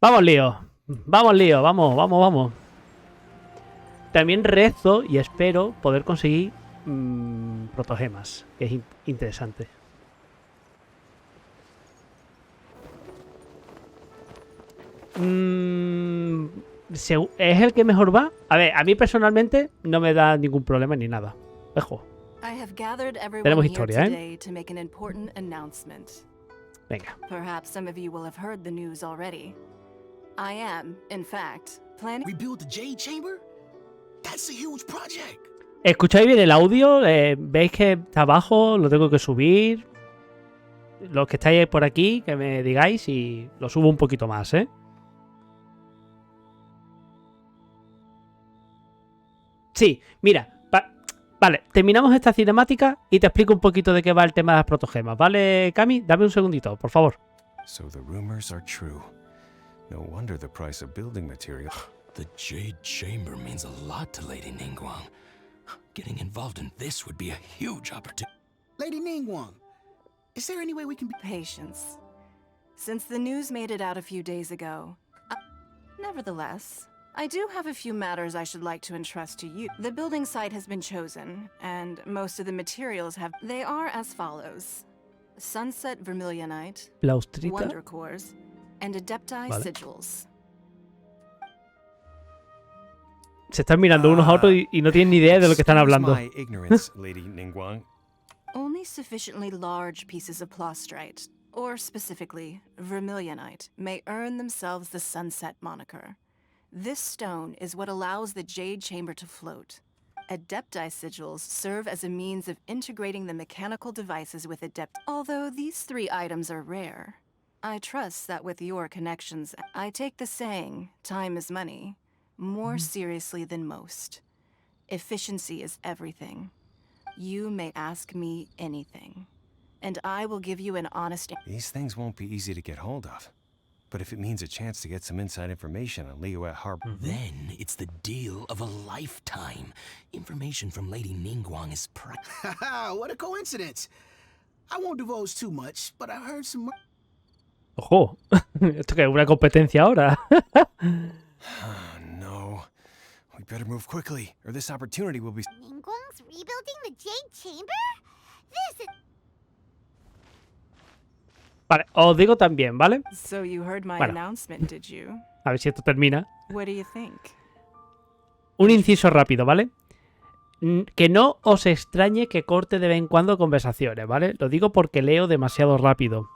Vamos, lío. Vamos, lío. Vamos, vamos, vamos. También rezo y espero poder conseguir protogemas, que es interesante. ¿Es el que mejor va? A ver, a mí personalmente no me da ningún problema ni nada. Ojo. Tenemos historia, ¿eh? Venga. Perhaps some of you will have heard the news already. I am, in fact, planning. Rebuild the Jade Chamber? That's a huge project. ¿Escucháis bien el audio? ¿Veis que está abajo? Lo tengo que subir. Los que estáis por aquí, que me digáis y lo subo un poquito más, ¿eh? Sí, mira. Vale, terminamos esta cinemática y te explico un poquito de qué va el tema de las protogemas, ¿vale, Cami? Dame un segundito, por favor. So the rumors are true. No wonder the price of building material. The Jade Chamber means a lot to Lady Ningguang. Getting involved in this would be a huge opportunity. Lady Ningguang, is there any way we can be... Patience. Since the news made it out a few days ago. Nevertheless, I do have a few matters I should like to entrust to you. The building site has been chosen, and most of the materials have... They are as follows. Sunset Vermilionite, Wonder Cores, and Adepti Sigils. Se están mirando unos a otros y no tienen ni idea de lo que están hablando. My ignorance, Lady Ningguang. Only sufficiently large pieces of plastrite, or specifically vermilionite, may earn themselves the Sunset moniker. This stone is what allows the Jade Chamber to float. Adepti Sigils serve as a means of integrating the mechanical devices with Adept. Although these three items are rare, I trust that with your connections, I take the saying, time is money, more seriously than most. Efficiency is everything. You may ask me anything, and I will give you an honest... These things won't be easy to get hold of. But if it means a chance to get some inside information on Liyue Harbor... Then it's the deal of a lifetime. Information from Lady Ningguang is what a coincidence. I won't divulge too much, but I heard some... Ojo, esto que es una competencia ahora. No. We better move quickly, or this opportunity will be... Ningguang's rebuilding the Jade Chamber? This is... Vale, os digo también, ¿vale? So you heard my announcement, did you? A ver si esto termina. What do you think? Un inciso rápido, ¿vale? Que no os extrañe que corte de vez en cuando conversaciones, ¿vale? Lo digo porque leo demasiado rápido.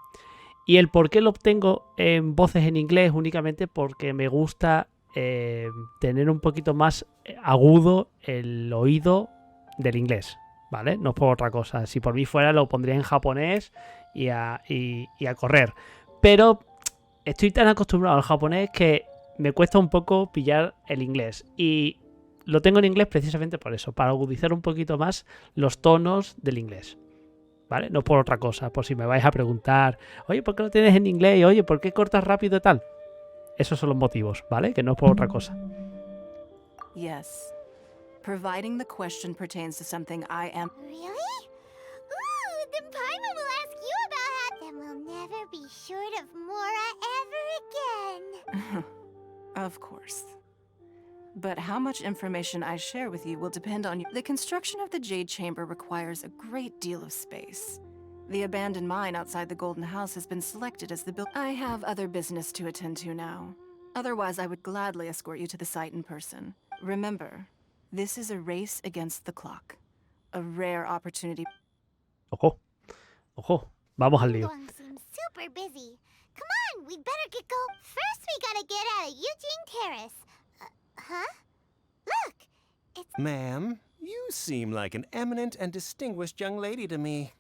Y el por qué lo obtengo en voces en inglés únicamente porque me gusta tener un poquito más agudo el oído del inglés, ¿vale? No es por otra cosa. Si por mí fuera lo pondría en japonés y a correr. Pero estoy tan acostumbrado al japonés que me cuesta un poco pillar el inglés. Y lo tengo en inglés precisamente por eso, para agudizar un poquito más los tonos del inglés. ¿Vale? No por otra cosa, por si me vais a preguntar, oye, ¿por qué lo tienes en inglés? Oye, ¿por qué cortas rápido y tal? Esos son los motivos, ¿vale? Que no es por otra cosa. Yes. Providing the question pertains to something I am... Really? Ooh, then Paimon will ask you about how... Then we'll never be short of Mora ever again. Of course. But how much information I share with you will depend on you. The construction of the Jade Chamber requires a great deal of space. The abandoned mine outside the Golden House has been selected as the build. I have other business to attend to now. Otherwise, I would gladly escort you to the site in person. Remember, this is a race against the clock. A rare opportunity. Ojo. Ojo. Vamos al lío. Ningguang seems super busy. Come on, we'd better get go. First, we gotta get out of Yujing Terrace. Huh? Look! It's... Ma'am, you seem like an eminent and distinguished young lady to me.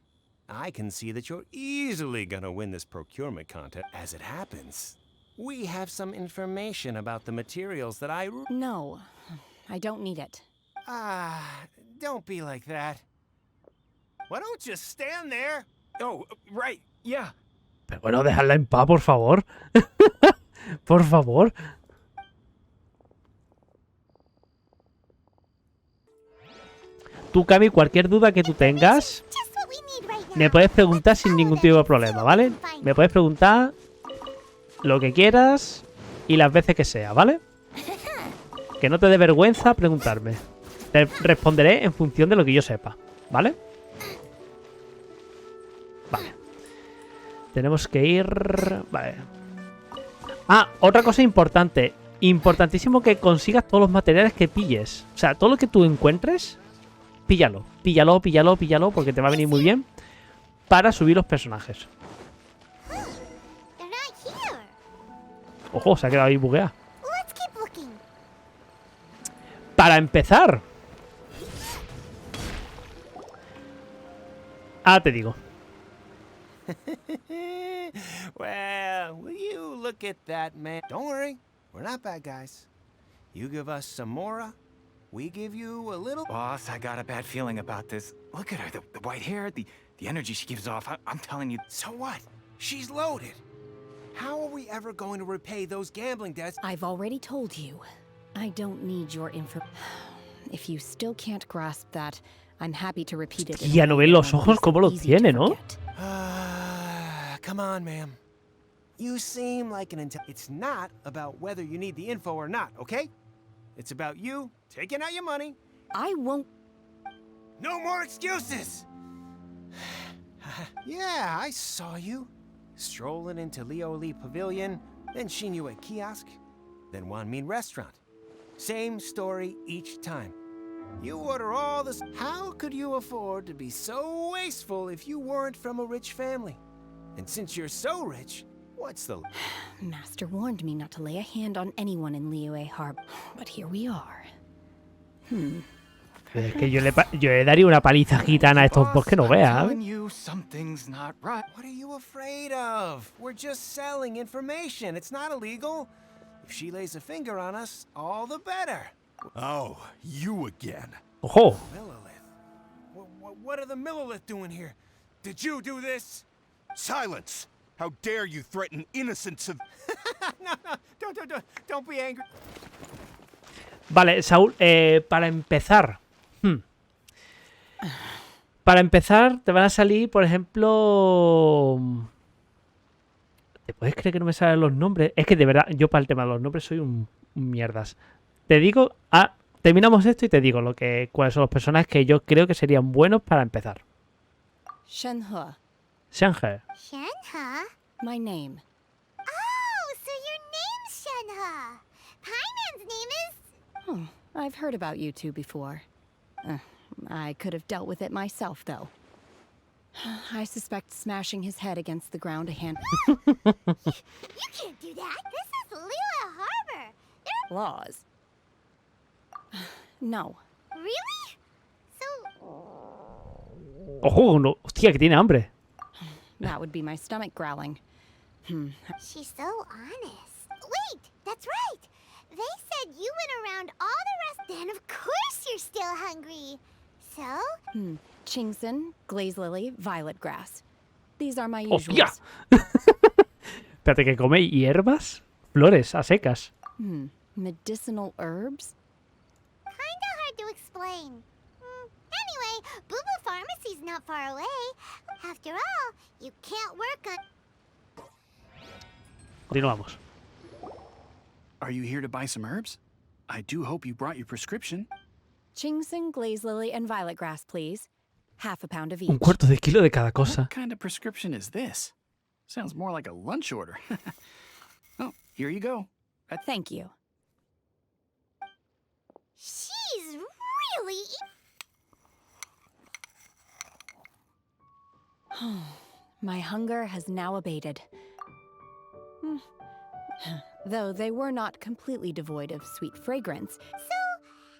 I can see that you're easily gonna win this procurement contest. As it happens, we have some information about the materials that I... No, I don't need it. Don't be like that. Why don't you stand there? Oh, right, yeah. Pero bueno, dejadla en paz, por favor. Por favor. Tú, Cami, cualquier duda que tú tengas, me puedes preguntar sin ningún tipo de problema, ¿vale? Me puedes preguntar lo que quieras y las veces que sea, ¿vale? Que no te dé vergüenza preguntarme. Te responderé en función de lo que yo sepa, ¿vale? Vale. Tenemos que ir... Vale. Ah, otra cosa importante. Importantísimo que consigas todos los materiales que pilles. O sea, todo lo que tú encuentres, píllalo. Píllalo, píllalo, píllalo, porque te va a venir muy bien para subir los personajes. They're not here. Ojo, se ha quedado ahí bugueada. Let's keep looking. Para empezar. Ah, te digo. Well, will you look at that man? Don't worry, we're not bad guys. You give us some Mora, we give you a little... Boss, I got a bad feeling about this. Look at her, the white hair, the energy she gives off. I'm telling you. So what? She's loaded. How are we ever going to repay those gambling debts? I've already told you. I don't need your info. If you still can't grasp that, I'm happy to repeat it. Ya no ven los ojos como los tiene, ¿no? Come on, ma'am. You seem like an It's not about whether you need the info or not, okay? It's about you taking out your money. I won't. No more excuses! Yeah, I saw you. Strolling into Leo Lee Pavilion, then Shinyu at kiosk, then Wanmin restaurant. Same story each time. You order all this. How could you afford to be so wasteful if you weren't from a rich family? And since you're so rich, what's the... Master warned me not to lay a hand on anyone in Liyue Harbor, but here we are. Es que yo le daría una paliza gitana a estos dos que no I'm veas. telling you, something's not right. What are you afraid of? We're just selling information. It's not illegal. If she lays a finger on us, all the better. Oh, you again. Ojo. Millilith? What are the Millilith doing here? Did you do this? Silence! How dare you threaten innocents of... No, don't be angry. Vale, Saúl, para empezar. Para empezar, te van a salir, por ejemplo... ¿Te puedes creer que no me salen los nombres? Es que de verdad, yo para el tema de los nombres soy un mierdas. Te digo... terminamos esto y te digo cuáles son los personajes que yo creo que serían buenos para empezar. Shenhe, Shenhe. Shenhe? my name. Oh, so your name's Shenhe. Paiman's name is... Oh, I've heard about you two before. I could have dealt with it myself, though. I suspect smashing his head against the ground a hand... You can't do that. This is Liyue Harbor. Laws. No. Really? So... Ojo, no, hostia, que tiene hambre. That would be my stomach growling. She's so honest. Wait, that's right. They said you went around all the rest. Then of course you're still hungry. So? Chingson, glaze lily, violet grass. These are my ¡Hostia! usuals. Espérate, ¿que come hierbas? Flores a secas. Medicinal herbs? Kinda hard to explain. Anyway, Booba Pharmacy's not far away. After all, you can't work on... Continuamos. Are you here to buy some herbs? I do hope you brought your prescription. Chingson, glaze lily, and violet grass, please. Half a pound of each. Un cuarto de kilo de cada cosa. What kind of prescription is this? Sounds more like a lunch order. Oh, here you go. Thank you. She's really... My hunger has now abated. Though they were not completely devoid of sweet fragrance. So,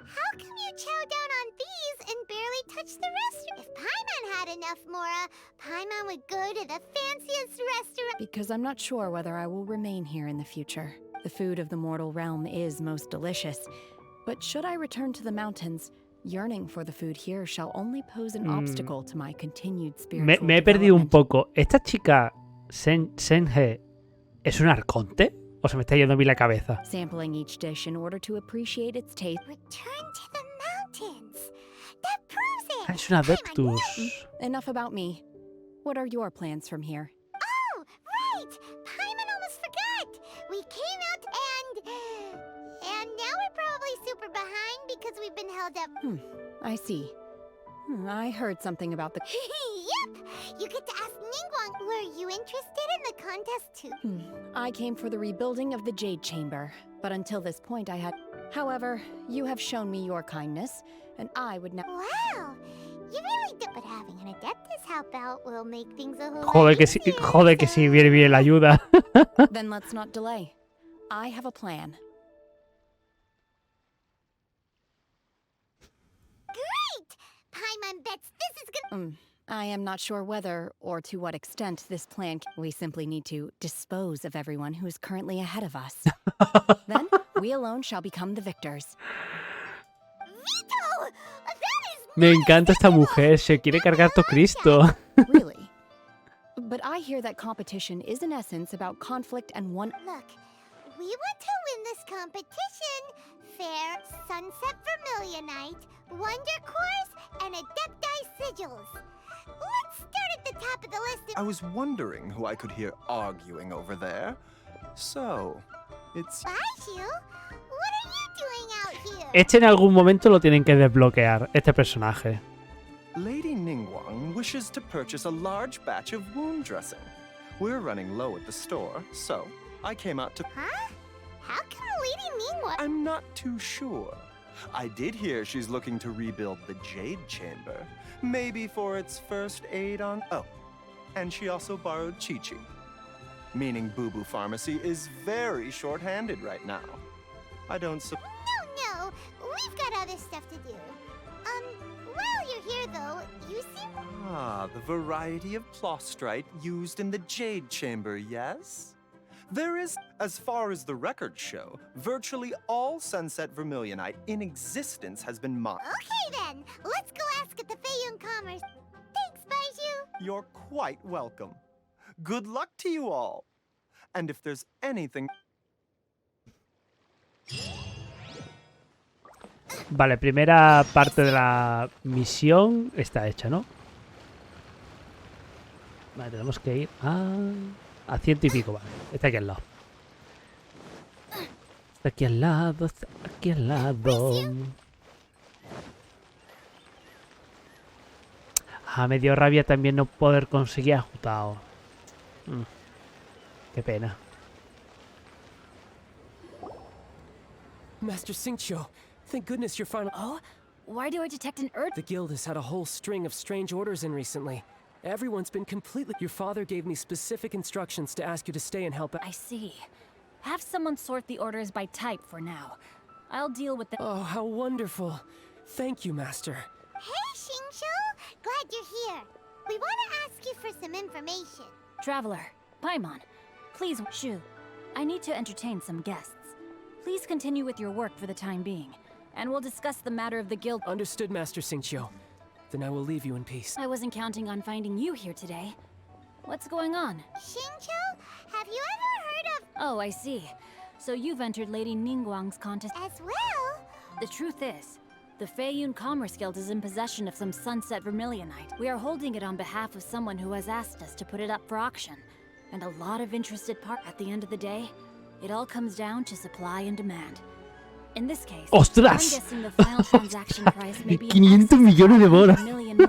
how come you chow down on these and barely touch the restaurant? If Paimon had enough Mora, Paimon would go to the fanciest restaurant. Because I'm not sure whether I will remain here in the future. The food of the mortal realm is most delicious. But should I return to the mountains, yearning for the food here shall only pose an obstacle to my continued spiritual Me he perdido un development. poco. ¿Esta chica, Shenhe, es un arconte? ¿O se me está yendo a mí la cabeza? Sampling each dish in order to appreciate its taste. Return to the mountains. That proves it. Es un adeptus. Enough about me. What are your plans from here? Oh, right. Paimon almost forgot. We came out and behind because we've been held up. I see. I heard something about the... Yep! You get to ask Ningguang, were you interested in the contest too? I came for the rebuilding of the Jade Chamber, but until this point I had... However, you have shown me your kindness, and I would now... Wow! You really do, but having an Adeptus help out will make things a whole Joder lot que sí, easier, joder que sí, viene bien la ayuda. Then let's not delay. I have a plan. Great! Paimon bets this is gonna... I am not sure whether or to what extent this plan... We simply need to dispose of everyone who is currently ahead of us. Then, we alone shall become the victors. Vito! That is... Me encanta esta mujer, se quiere cargar todo Cristo. Really? But I hear that competition is in essence about conflict and one... Look, we want to win this competition. Fair, Sunset Vermilionite, Wonder Course, and Adepti Sigils. Let's start at the top of the list. I was wondering who I could hear arguing over there. So, it's... Baiju, what are you doing out here? Este en algún momento lo tienen que desbloquear, este personaje. Lady Ningguang wishes to purchase a large batch of wound dressing. We're running low at the store, so I came out to... Huh? How can a Lady Ningguang... I'm not too sure. I did hear she's looking to rebuild the Jade Chamber. Maybe for its first aid on... Oh, and she also borrowed Chi-Chi. Meaning Boo Boo Pharmacy is very short-handed right now. I don't sup... No, we've got other stuff to do. While you're here though, you seem... Ah, the variety of plostrite used in the Jade Chamber, yes? There is, as far as the records show, virtually all Sunset Vermilionite in existence has been mined. Okay then, let's go ask at the Feiyun Commerce. Thanks, Baiju. You're quite welcome. Good luck to you all. And if there's anything... Vale, primera parte de la misión está hecha, ¿no? Vale, tenemos que ir a 100 y pico, vale. Está aquí al lado. Está aquí al lado, está aquí al lado. Me dio rabia también no poder conseguir a Jutao. Qué pena. Master Xingqiu, thank goodness you're finally... Oh? Why do I detect an urge? The guild has had a whole string of strange orders in recently. Everyone's been completely... Your father gave me specific instructions to ask you to stay and help out. I see. Have someone sort the orders by type for now. I'll deal with the... Oh, how wonderful. Thank you, Master. Hey, Xingqiu! Glad you're here. We want to ask you for some information. Traveler, Paimon, please, Shu. I need to entertain some guests. Please continue with your work for the time being, and we'll discuss the matter of the guild. Understood, Master Xingqiu. Then I will leave you in peace. I wasn't counting on finding you here today. What's going on? Xingqiu, have you ever heard of... Oh, I see. So you've entered Lady Ningguang's contest as well? The truth is, the Feiyun Commerce Guild is in possession of some Sunset Vermilionite. We are holding it on behalf of someone who has asked us to put it up for auction. And a lot of interested At the end of the day, it all comes down to supply and demand. In this case, ¡Ostras! I'm guessing the final transaction price may be 500 millones de bolas. 500 million?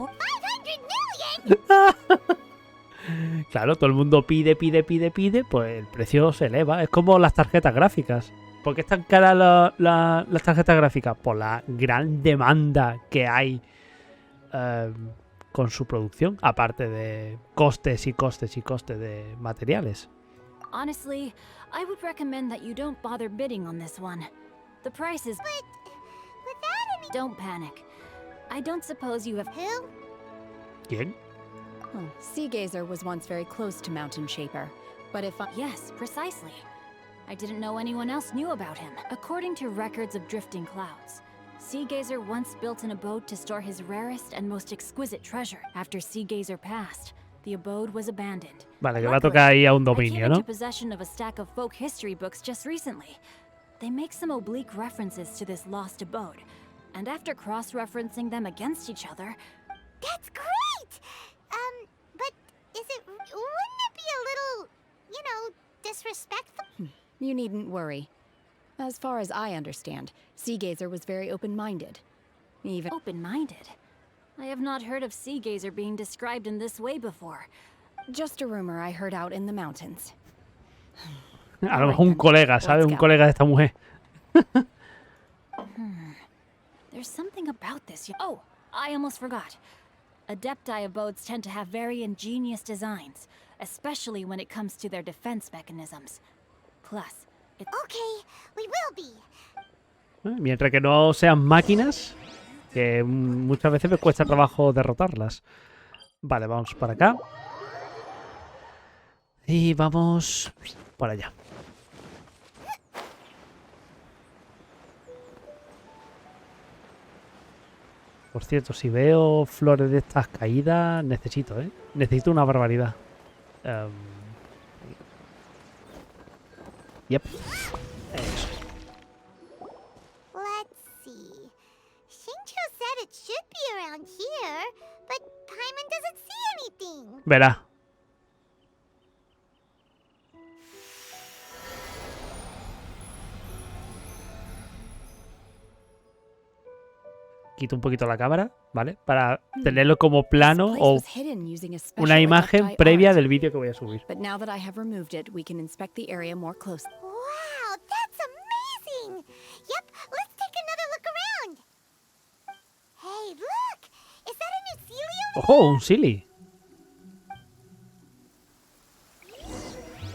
Claro, todo el mundo pide, pues el precio se eleva. Es como las tarjetas gráficas. ¿Por qué están caras las tarjetas gráficas? Por la gran demanda que hay con su producción, aparte de costes de materiales. Honestly, I would recommend that you don't bother bidding on this one. The price is... But without any... Don't panic. I don't suppose you have... Who? ¿Quién? Sea Gazer was once very close to Mountain Shaper, but if I... Yes, precisely. I didn't know anyone else knew about him. According to records of drifting clouds, Sea Gazer once built an abode to store his rarest and most exquisite treasure. After Sea Gazer passed, the abode was abandoned. Vale, que va a tocar ahí a un dominio, I came ¿no? into possession of a stack of folk history books just recently. They make some oblique references to this lost abode, and after cross-referencing them against each other... That's great! But wouldn't it be a little, disrespectful? You needn't worry. As far as I understand, Seagazer was very open-minded. Even Open-minded? I have not heard of Seagazer being described in this way before. just a rumor I heard out in the mountains. A lo mejor un colega, ¿sabes? Un colega de esta mujer. There's something about this. Oh, I almost forgot. Adepti abodes tend to have very ingenious designs, especially when it comes to their defense mechanisms. Plus, Okay, we will be. Mientras que no sean máquinas, que muchas veces me cuesta trabajo derrotarlas. Vale, vamos para acá. Y vamos por allá. Por cierto, si veo flores de estas caídas, necesito, ¿eh? Necesito una barbaridad. Yep. Eso. Let's see. Shincho said it should be around here, but Paimon doesn't see anything. Verá. Quito un poquito la cámara, ¿vale? Para tenerlo como plano o una imagen previa del vídeo que voy a subir. But now that I have removed it, we can inspect the area more closely. Wow, that's amazing! Yep, let's take another look around. Hey, look! Is that a new Celio? ¡Ojo! Un Silly.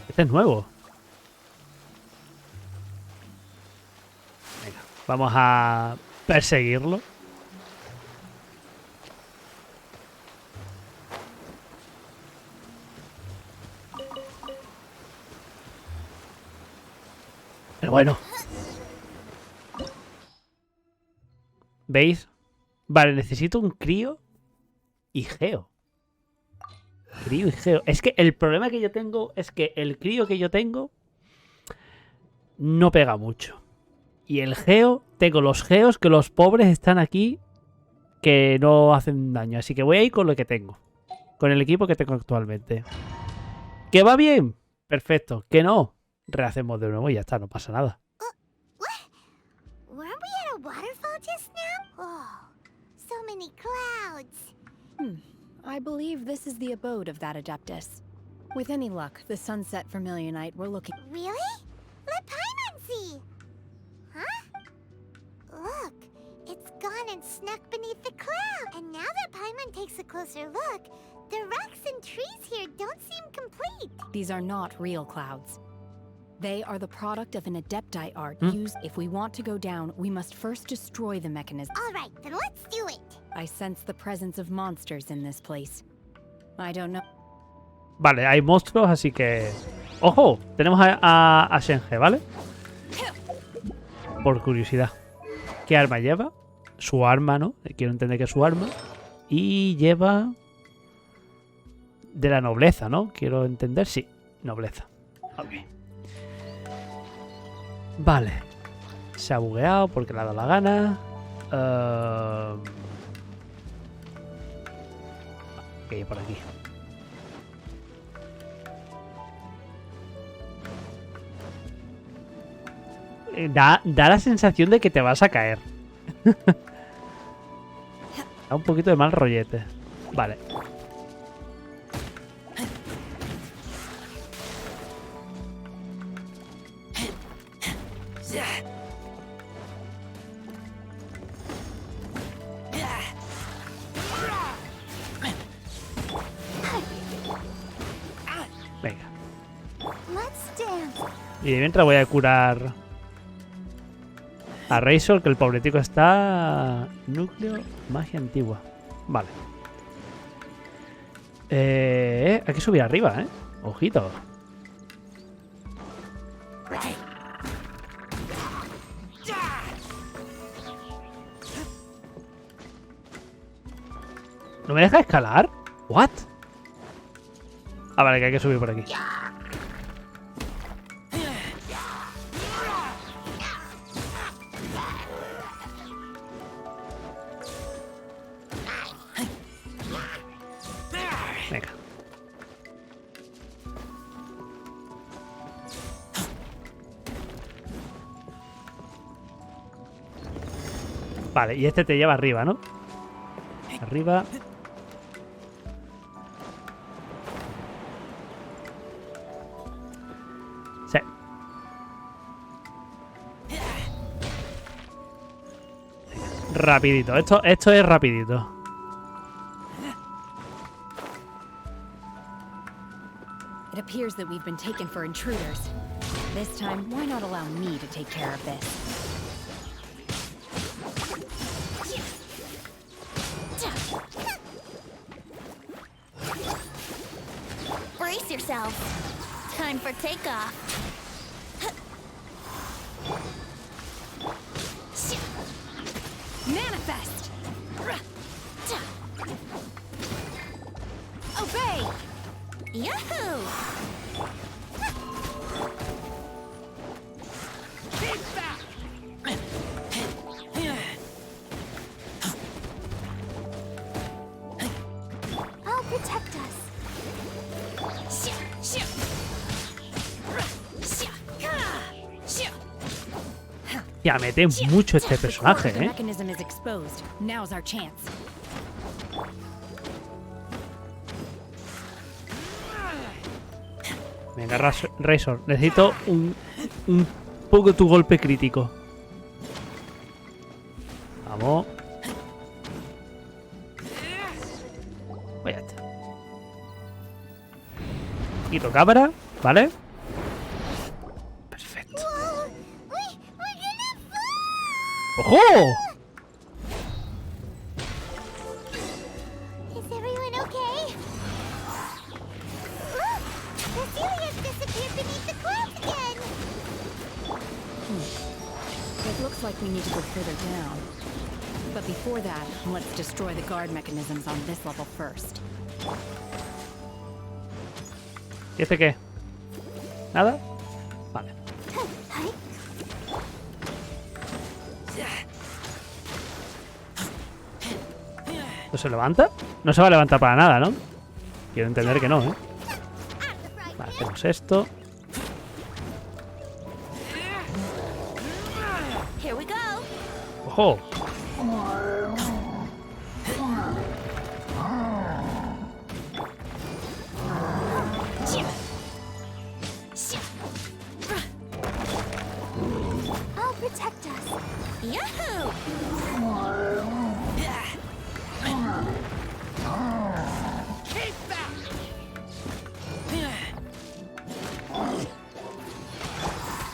Este es nuevo. Venga, vamos a perseguirlo. Pero bueno. ¿Veis? Vale, necesito un crío y geo. Crío y geo. Es que el problema que yo tengo es que el crío que yo tengo no pega mucho. Y el geo, tengo los geos que los pobres están aquí que no hacen daño. Así que voy a ir con lo que tengo. Con el equipo que tengo actualmente. ¿Que va bien? Perfecto. ¿Que no? Rehacemos de nuevo y ya está, no pasa nada. What? Weren't we at a waterfall just now? Oh, so many clouds. I believe this is the abode of that Adeptus. With any luck, the Sunset Vermilionite we're looking... Really? Let Paimon see. Huh? Look, it's gone and snuck beneath the cloud. And now that Paimon takes a closer look, the rocks and trees here don't seem complete. These are not real clouds. They are the product of an Adepti art used... If we want to go down, we must first destroy the mechanism. All right, then let's do it. I sense the presence of monsters in this place. I don't know... Vale, hay monstruos, así que... ¡Ojo! Tenemos a Shenhe, ¿vale? Por curiosidad. ¿Qué arma lleva? Su arma, ¿no? Quiero entender que es su arma. Y lleva... De la nobleza, ¿no? Quiero entender, sí. Nobleza. Ok. Vale. Se ha bugueado porque le ha dado la gana. Ok, por aquí. Da la sensación de que te vas a caer. Da un poquito de mal rollete. Vale. Venga. Y de mientras voy a curar a Razor, que el pobretico está... Núcleo, magia antigua. Vale. Hay que subir arriba, ¿eh? Ojito. ¿No me deja escalar? ¿What? Ah, vale, que hay que subir por aquí. Venga. Vale, y este te lleva arriba, ¿no? Arriba. Sí. Rapidito. Esto es rapidito. It appears that we've been taken for intruders. This time, why not allow me to take care of this? Brace yourself. Time for takeoff. Manifest! Obey! Yahoo! I'll protect us. Ya, mete mucho este personaje, The ¿eh? mechanism is exposed. Now's our chance. Venga, Razor. Necesito un poco tu golpe crítico. Vamos. Pues ya está. Quito cámara, ¿vale? Perfecto. ¡Ojo! Is everyone okay? Look! Cecilia's disappeared beneath the clouds again! It looks like we need to go further down. But before that, let's destroy the guard mechanisms on this level first. ¿Y este qué? ¿Nada? Vale. ¿No se levanta? No se va a levantar para nada, ¿no? Quiero entender que no, ¿eh? Vale, hacemos esto. Here we go! ¡Ojo! I'll protect us. Yahoo!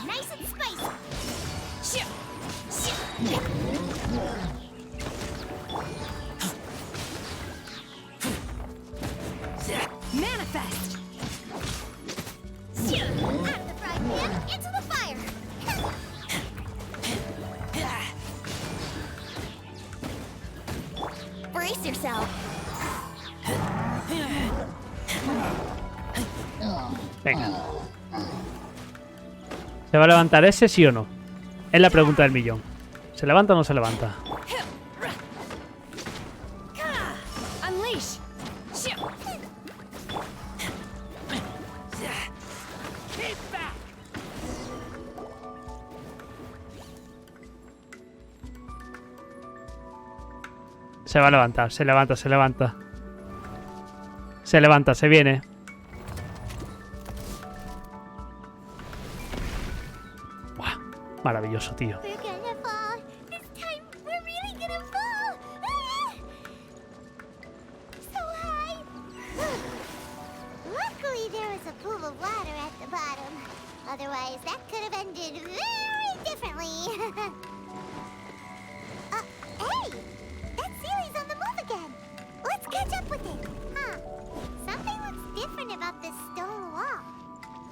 Nice and spicy. Manifest! Out of the frying pan, into the fire. Brace yourself. Venga. ¿Se va a levantar ese, sí o no? Es la pregunta del millón. ¿Se levanta o no se levanta? Unleash! Se va a levantar, se levanta, se levanta. Se levanta, se viene. Buah, maravilloso, tío. We're gonna fall. This time, we're really gonna fall. Ah! So high. Luckily, there was a pool of water at the bottom. Otherwise, that could have ended very differently. Hey! That Sealy's on the move again. Let's catch up with it. Huh. Something looks different about this stone wall.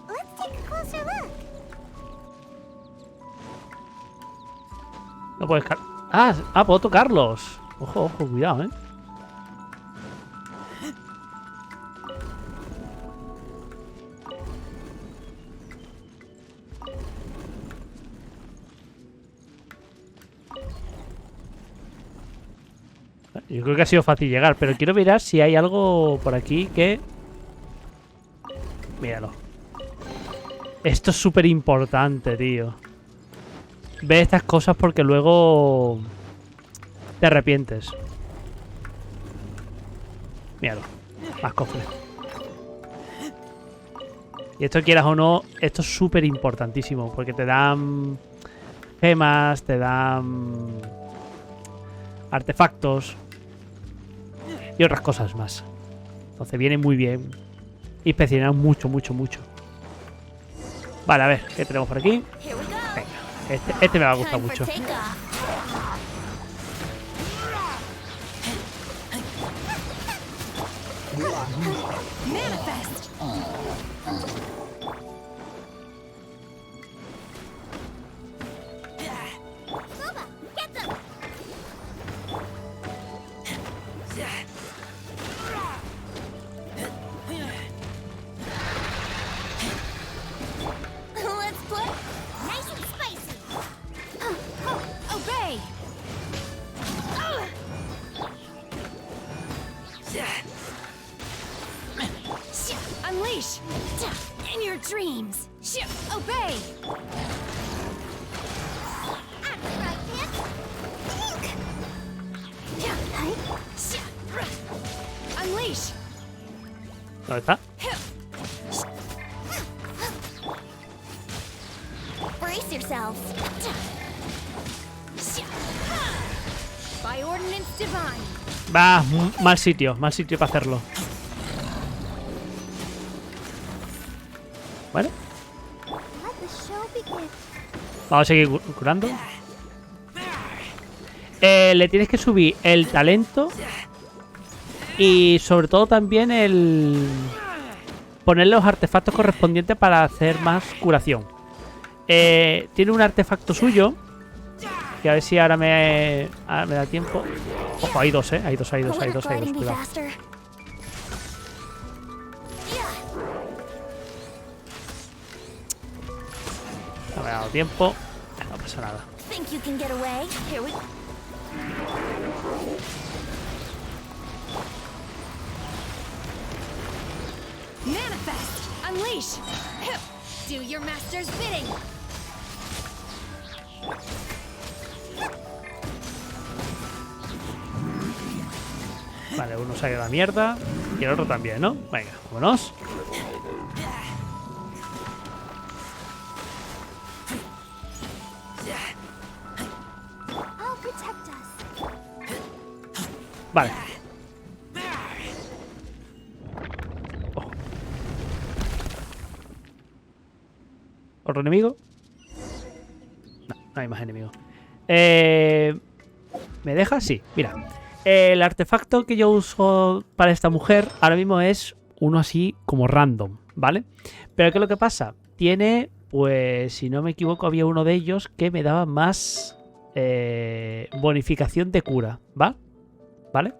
Let's take a closer look. No puedes... puedo tocarlos. Ojo, ojo, cuidado, ¿eh? Yo creo que ha sido fácil llegar, pero quiero mirar si hay algo por aquí que... Míralo. Esto es súper importante, tío. Ve estas cosas porque luego te arrepientes. Míralo. Más cofres. Y esto, quieras o no, esto es súper importantísimo. Porque te dan gemas, te dan artefactos y otras cosas más. Entonces viene muy bien. Inspeccionar mucho, mucho, mucho. Vale, a ver, ¿qué tenemos por aquí? Venga, este me va a gustar mucho. Unleash! In your dreams! Obey! Unleash! ¿Dónde está? Brace yourselves. By ordinance divine. Va, mal sitio para hacerlo. Bueno. Vamos a seguir curando. Le tienes que subir el talento. Y sobre todo también el ponerle los artefactos correspondientes para hacer más curación. Tiene un artefacto suyo. Que a ver si ahora me da tiempo. Ojo, hay dos, hay dos. Cuidado. No me ha dado tiempo. No pasa nada. Manifest! Unleash! Do your master's bidding! Vale, uno se ha ido a la mierda. Y el otro también, ¿no? Venga, vámonos. Vale. Oh. ¿Otro enemigo? No, no hay más enemigos. ¿Me deja? Sí, mira. El artefacto que yo uso para esta mujer ahora mismo es uno así como random, ¿vale? Pero ¿qué es lo que pasa? Tiene, pues, si no me equivoco, había uno de ellos que me daba más bonificación de cura, ¿va? ¿Vale?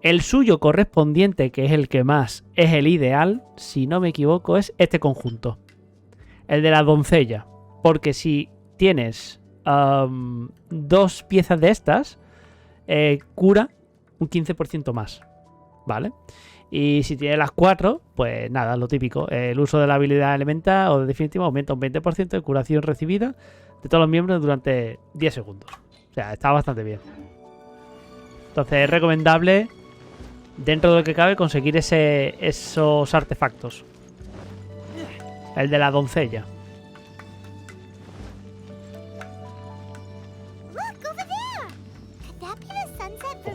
El suyo correspondiente, que es el que más es el ideal, si no me equivoco, es este conjunto. El de la doncella. Porque si tienes dos piezas de estas, cura un 15% más, ¿vale? Y si tienes las 4, pues nada, lo típico. El uso de la habilidad elemental o de definitiva aumenta un 20% de curación recibida de todos los miembros durante 10 segundos. O sea, está bastante bien. Entonces es recomendable, dentro de lo que cabe, conseguir esos artefactos. El de la doncella.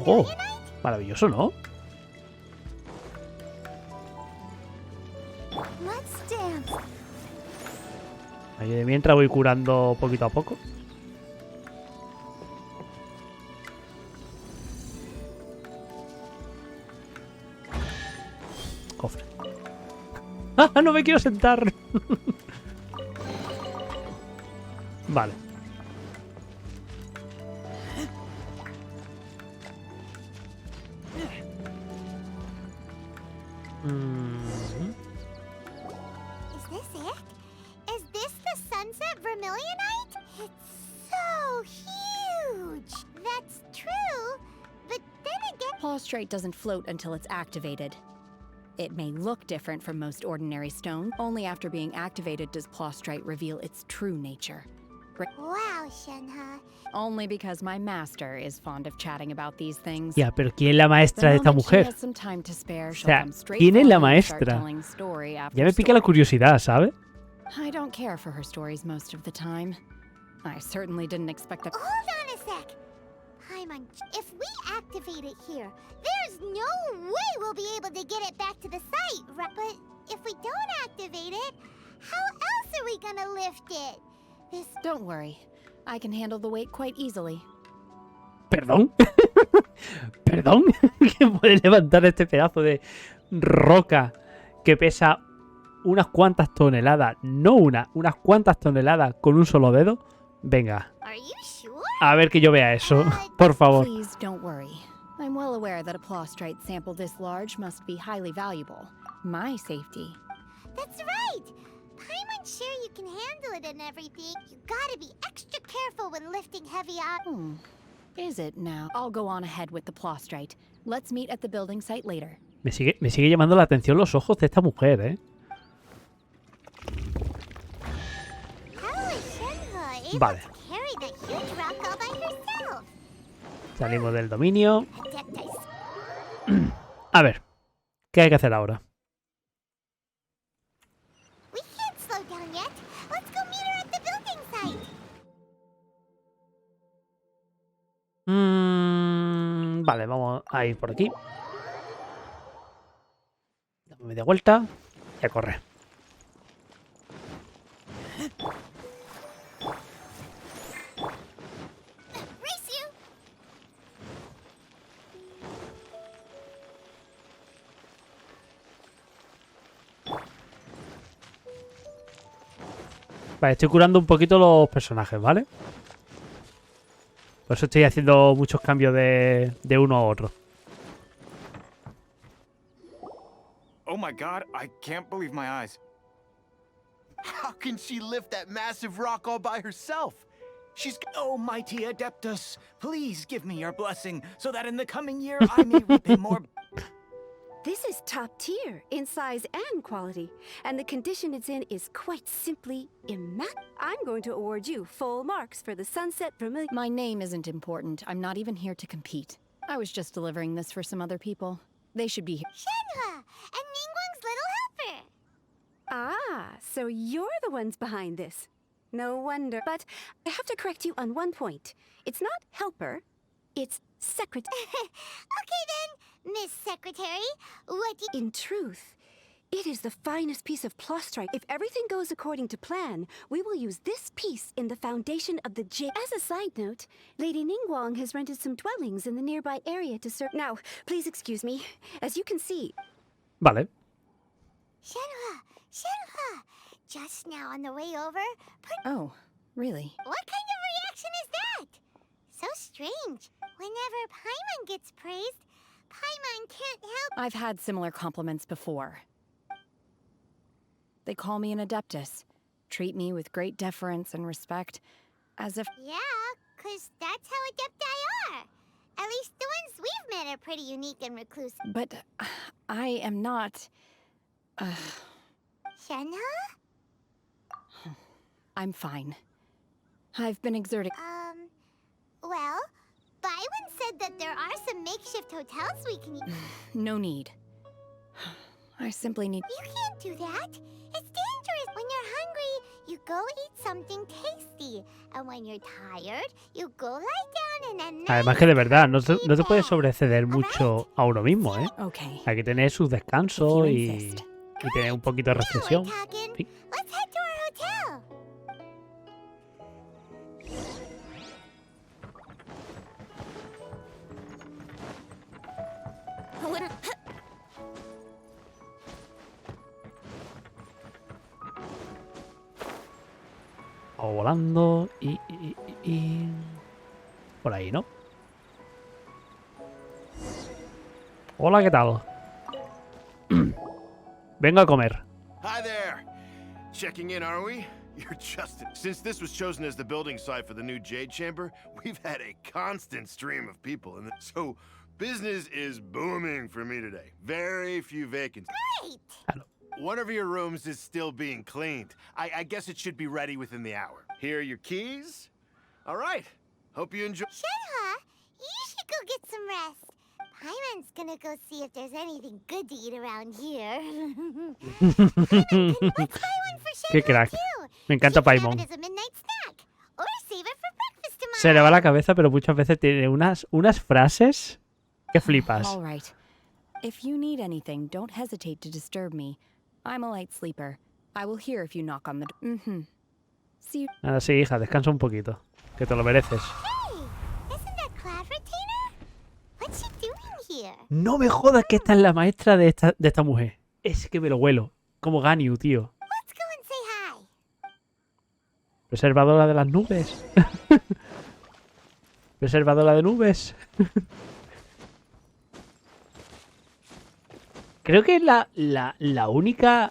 ¡Oh! Maravilloso, ¿no? Ahí de mientras voy curando poquito a poco. Cofre. ¡Ah! No me quiero sentar. Vale. Is this it? Is this the sunset vermilionite? It's so huge. That's true, but then again... Prostrate doesn't float until it's activated. It may look different from most ordinary stone. Only after being activated does prostrate reveal its true nature. Wow, Shenhe. Only because my master is fond of chatting about these things. Ya, pero ¿quién es la maestra de esta mujer? O sea, ¿quién es la maestra? Ya me pica la curiosidad, ¿sabes? I don't care for her stories most of the time. I certainly didn't expect that. Hold on a sec. Paimon, if we activate it here, there's no way we'll be able to get it back to the site, right? But if we don't activate it, how else are we gonna lift it? Don't worry. I can handle the weight quite easily. ¿Perdón? ¿Perdón? ¿Quién puede levantar este pedazo de roca que pesa unas cuantas toneladas? No unas cuantas toneladas con un solo dedo. Venga. A ver que yo vea eso, por favor. Please don't worry. I'm well aware that a plaustrite sample this large must be highly valuable. My safety. That's right. Paimon's sure you can handle it and everything. You gotta be extra careful when lifting heavy items. Is it now? I'll go on ahead with the plaustrite. Let's meet at the building site later. Me sigue llamando la atención los ojos de esta mujer, ¿eh? Vale. Salimos del dominio. A ver, ¿qué hay que hacer ahora? Vale, vamos a ir por aquí. Dame media vuelta y a correr. Vale, estoy curando un poquito los personajes, ¿vale? Por eso estoy haciendo muchos cambios de uno a otro. Oh my god, I can't believe my eyes. How can she lift that massive rock all by herself? She's... Oh, mighty Adeptus, please give me your blessing so that in the coming year I may repay more... This is top tier in size and quality, and the condition it's in is quite simply immaculate. I'm going to award you full marks for the Sunset Vermilion. My name isn't important. I'm not even here to compete. I was just delivering this for some other people. They should be here. Shenhe and Ningguang's little helper. Ah, so you're the ones behind this. No wonder. But I have to correct you on one point. It's not helper, it's secretary. Okay then, Miss Secretary, what do you... In truth, it is the finest piece of plaustrite. If everything goes according to plan, we will use this piece in the foundation of the J... As a side note, Lady Ningguang has rented some dwellings in the nearby area to serve... Now, please excuse me. As you can see... Vale. Shenhe, just now on the way over... Oh, really? What kind of reaction is that? So strange. Whenever Paimon gets praised, Paimon can't help... I've had similar compliments before. They call me an Adeptus, treat me with great deference and respect, as if... Yeah, 'cause that's how Adepti are. At least the ones we've met are pretty unique and reclusive. But I am not... Shenhe? I'm fine. I've been exerting... Well, Byron said that there are some makeshift hotels we can... No need. I simply need... You can't do that. It's dangerous. When you're hungry, you go eat something tasty. And when you're tired, you go lie down and then... Además que de verdad, no te puedes sobreceder mucho a uno mismo, ¿eh? Okay. Hay que tener sus descansos y tener un poquito de reflexión. Sí. Let's head to our hotel. O volando y... Por ahí, ¿no? Hola, ¿qué tal? Vengo a comer. Hi there. Checking in, are we? You're Justin. Since this was chosen as the building site for the new Jade Chamber, we've had a constant stream of people, and so business is booming for me today. Very few vacancies. Great! One of your rooms is still being cleaned. I guess it should be ready within the hour. Here are your keys. All right. Hope you enjoy. Shenhe, you should go get some rest. Paimon's gonna go see if there's anything good to eat around here. Paimon, let's buy one for Qué Shenhe crack. too. Me encanta She can have Paimon. it as a midnight snack, or save it for breakfast tomorrow. Se le va la cabeza, pero muchas veces tiene unas frases que flipas. All right. If you need anything, don't hesitate to disturb me. I'm a light sleeper. I will hear if you knock on the door. See you. Nada, sí, hija, descansa un poquito. Que te lo mereces. Hey, isn't that Cloud Retainer? What's she doing here? No me jodas que esta es la maestra de esta mujer. Es que me lo huelo. Como Ganyu, tío. Let's go and say hi. Preservadora de las nubes. Preservadora de nubes. Creo que es la única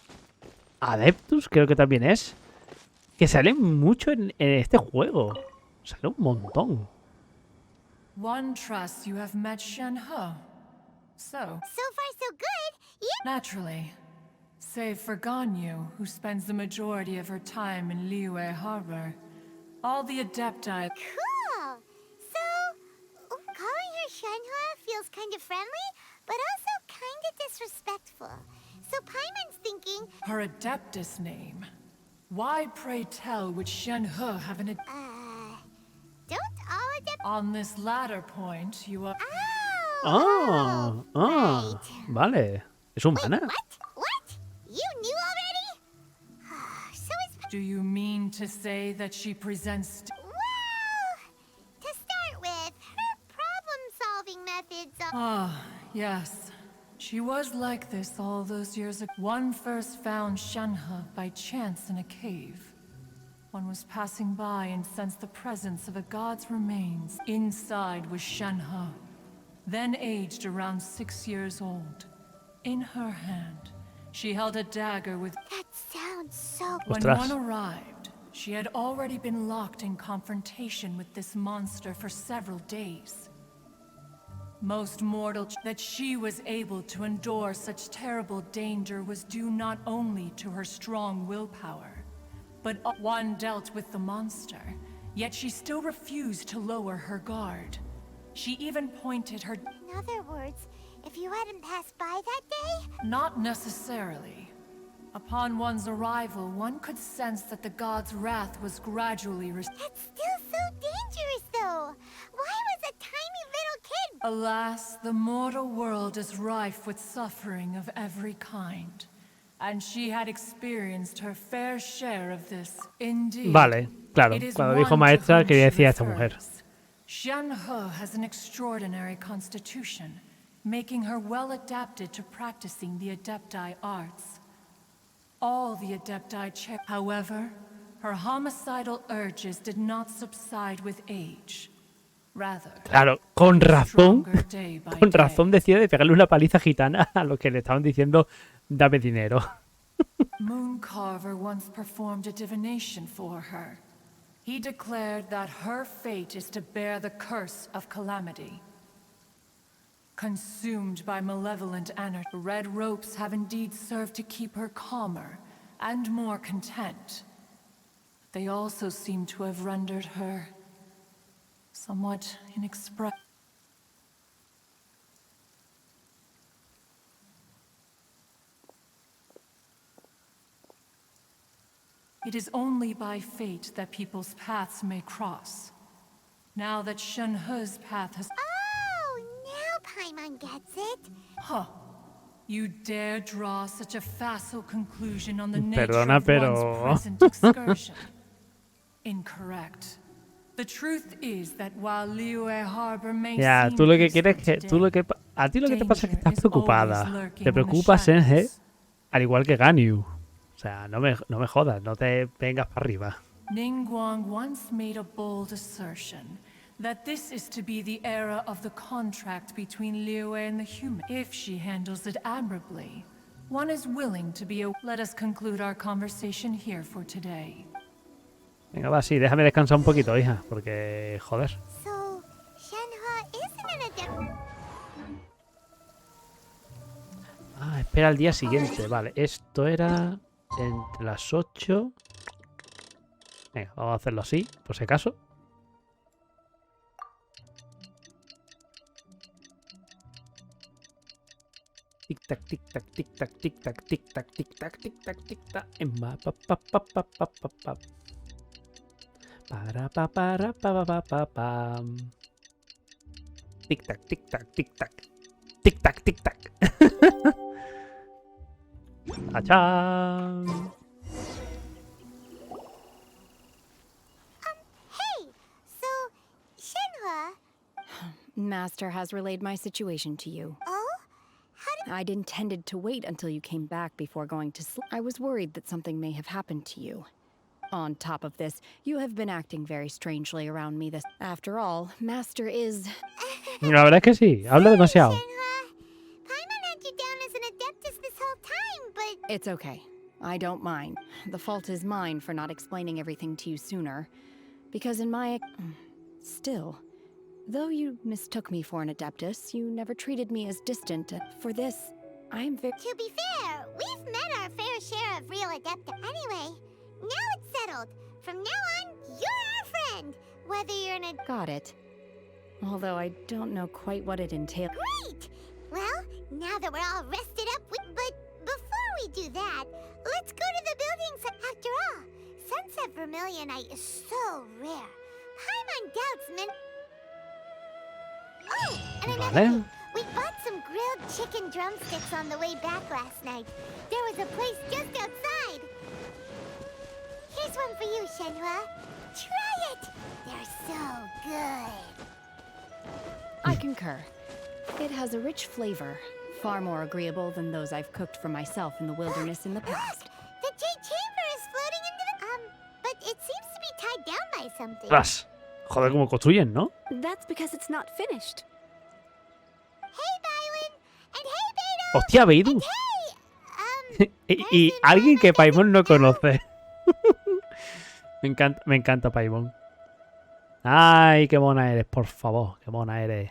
Adeptus, creo que también es, que sale mucho en este juego. Sale un montón. One trusts you have met Shenhe. So far, so good. Yeah. Naturally. Save for Ganyu, who spends the majority of her time in Liyue Harbor. All the Adepti... Cool. So, calling her Shenhe feels kind of friendly, but also kind of disrespectful. So Paimon's thinking... Her Adeptus name. Why, pray tell, would Shenhe have an... Don't all Adeptus... On this latter point, you are... Ah, vale. Es humana. What? You knew already? So it's... Do you mean to say that she presents... Well, to start with, her problem-solving methods are... Ah, yes. She was like this all those years ago. One first found Shenhe by chance in a cave. One was passing by and sensed the presence of a god's remains. Inside was Shenhe, then aged around 6 years old. In her hand, she held a dagger with... That sounds so... When Ostras. one arrived, she had already been locked in confrontation with this monster for several days. Most mortal that she was able to endure such terrible danger was due not only to her strong willpower, but one dealt with the monster, yet she still refused to lower her guard. She even pointed her... In other words, if you hadn't passed by that day... Not necessarily. Upon one's arrival, one could sense that the god's wrath was gradually... That's still so dangerous, though. Why was a tiny little kid... Alas, the mortal world is rife with suffering of every kind. And she had experienced her fair share of this. Indeed. Vale, claro. Cuando dijo maestra, quería decir a esta mujer. Shenhe has an extraordinary constitution, making her well adapted to practicing the Adepti arts. All the Adepti however, her homicidal urges did not subside with age. Rather, Claro, con razón decide de pegarle una paliza gitana a los que le estaban diciendo dame dinero. Mooncarver once performed a divination for her. He declared that her fate is to bear the curse of calamity. Consumed by malevolent anarchy, red ropes have indeed served to keep her calmer and more content. They also seem to have rendered her somewhat inexpressive. It is only by fate that people's paths may cross. Now that Shenhe's path has... Oh, now Paimon gets it. Huh. You dare draw such a facile conclusion on the nature Perdona, of pero... one's present excursion. Incorrect. The truth is that while Liyue Harbor may Ya, seem tú lo que peaceful quieres que... today, a ti lo que te pasa es que estás danger is preocupada. always lurking Te in the preocupa Shenhe, shadows. al igual que Ganyu. O sea, no me jodas, no te vengas para arriba. Ningguang once made a bold assertion that this is to be the era of the contract between Liyue and the human. If she handles it admirably, one is willing to be a... Let us conclude our conversation here for today. Venga, va, sí, déjame descansar un poquito, hija, porque, joder. So, Shenhe isn't an adept. Ah, espera al día siguiente, vale. Esto era entre las 8 Venga, vamos a hacerlo así, por si acaso. Tic-tac, tic-tac, tic-tac, tic-tac, tic-tac, tic-tac, tic-tac, tic-tac. Para pa para pa pa pa pam. Tic-tac, tic-tac, tic-tac. Tic-tac, tic-tac. ¡Achán! Hey! So, Shenhe... Master has relayed my situation to you. Oh? I'd intended to wait until you came back before going to sleep. I was worried that something may have happened to you. On top of this, you have been acting very strangely around me this... After all, Master is... La verdad es que sí, habla demasiado. Paimon had you down as an adeptus this whole time, but... It's okay. I don't mind. The fault is mine for not explaining everything to you sooner. Because in my... Still... Though you mistook me for an adeptus, you never treated me as distant. For this, I am very... To be fair, we've met our fair share of real adeptus. Anyway, now it's settled. From now on, you're our friend. Whether you're an Got it. Although I don't know quite what it entails. Great! Well, now that we're all rested up, but before we do that, let's go to the buildings. After all, Sunset Vermilionite is so rare. Paimon doubts Oh, and another thing. We bought some grilled chicken drumsticks on the way back last night. There was a place just outside. Here's one for you, Shenhe. Try it. They're so good. I concur. It has a rich flavor, far more agreeable than those I've cooked for myself in the wilderness in the past. The Jade Chamber is floating into the... but it seems to be tied down by something. ¡Ras! Joder, cómo construyen, ¿no? That's because it's not finished. Hey, Bywin! And hey, Beidou! ¡Hostia, Beidou! y alguien que Paimon no conoce. me encanta Paimon. Ay, qué mona eres, por favor, qué mona eres.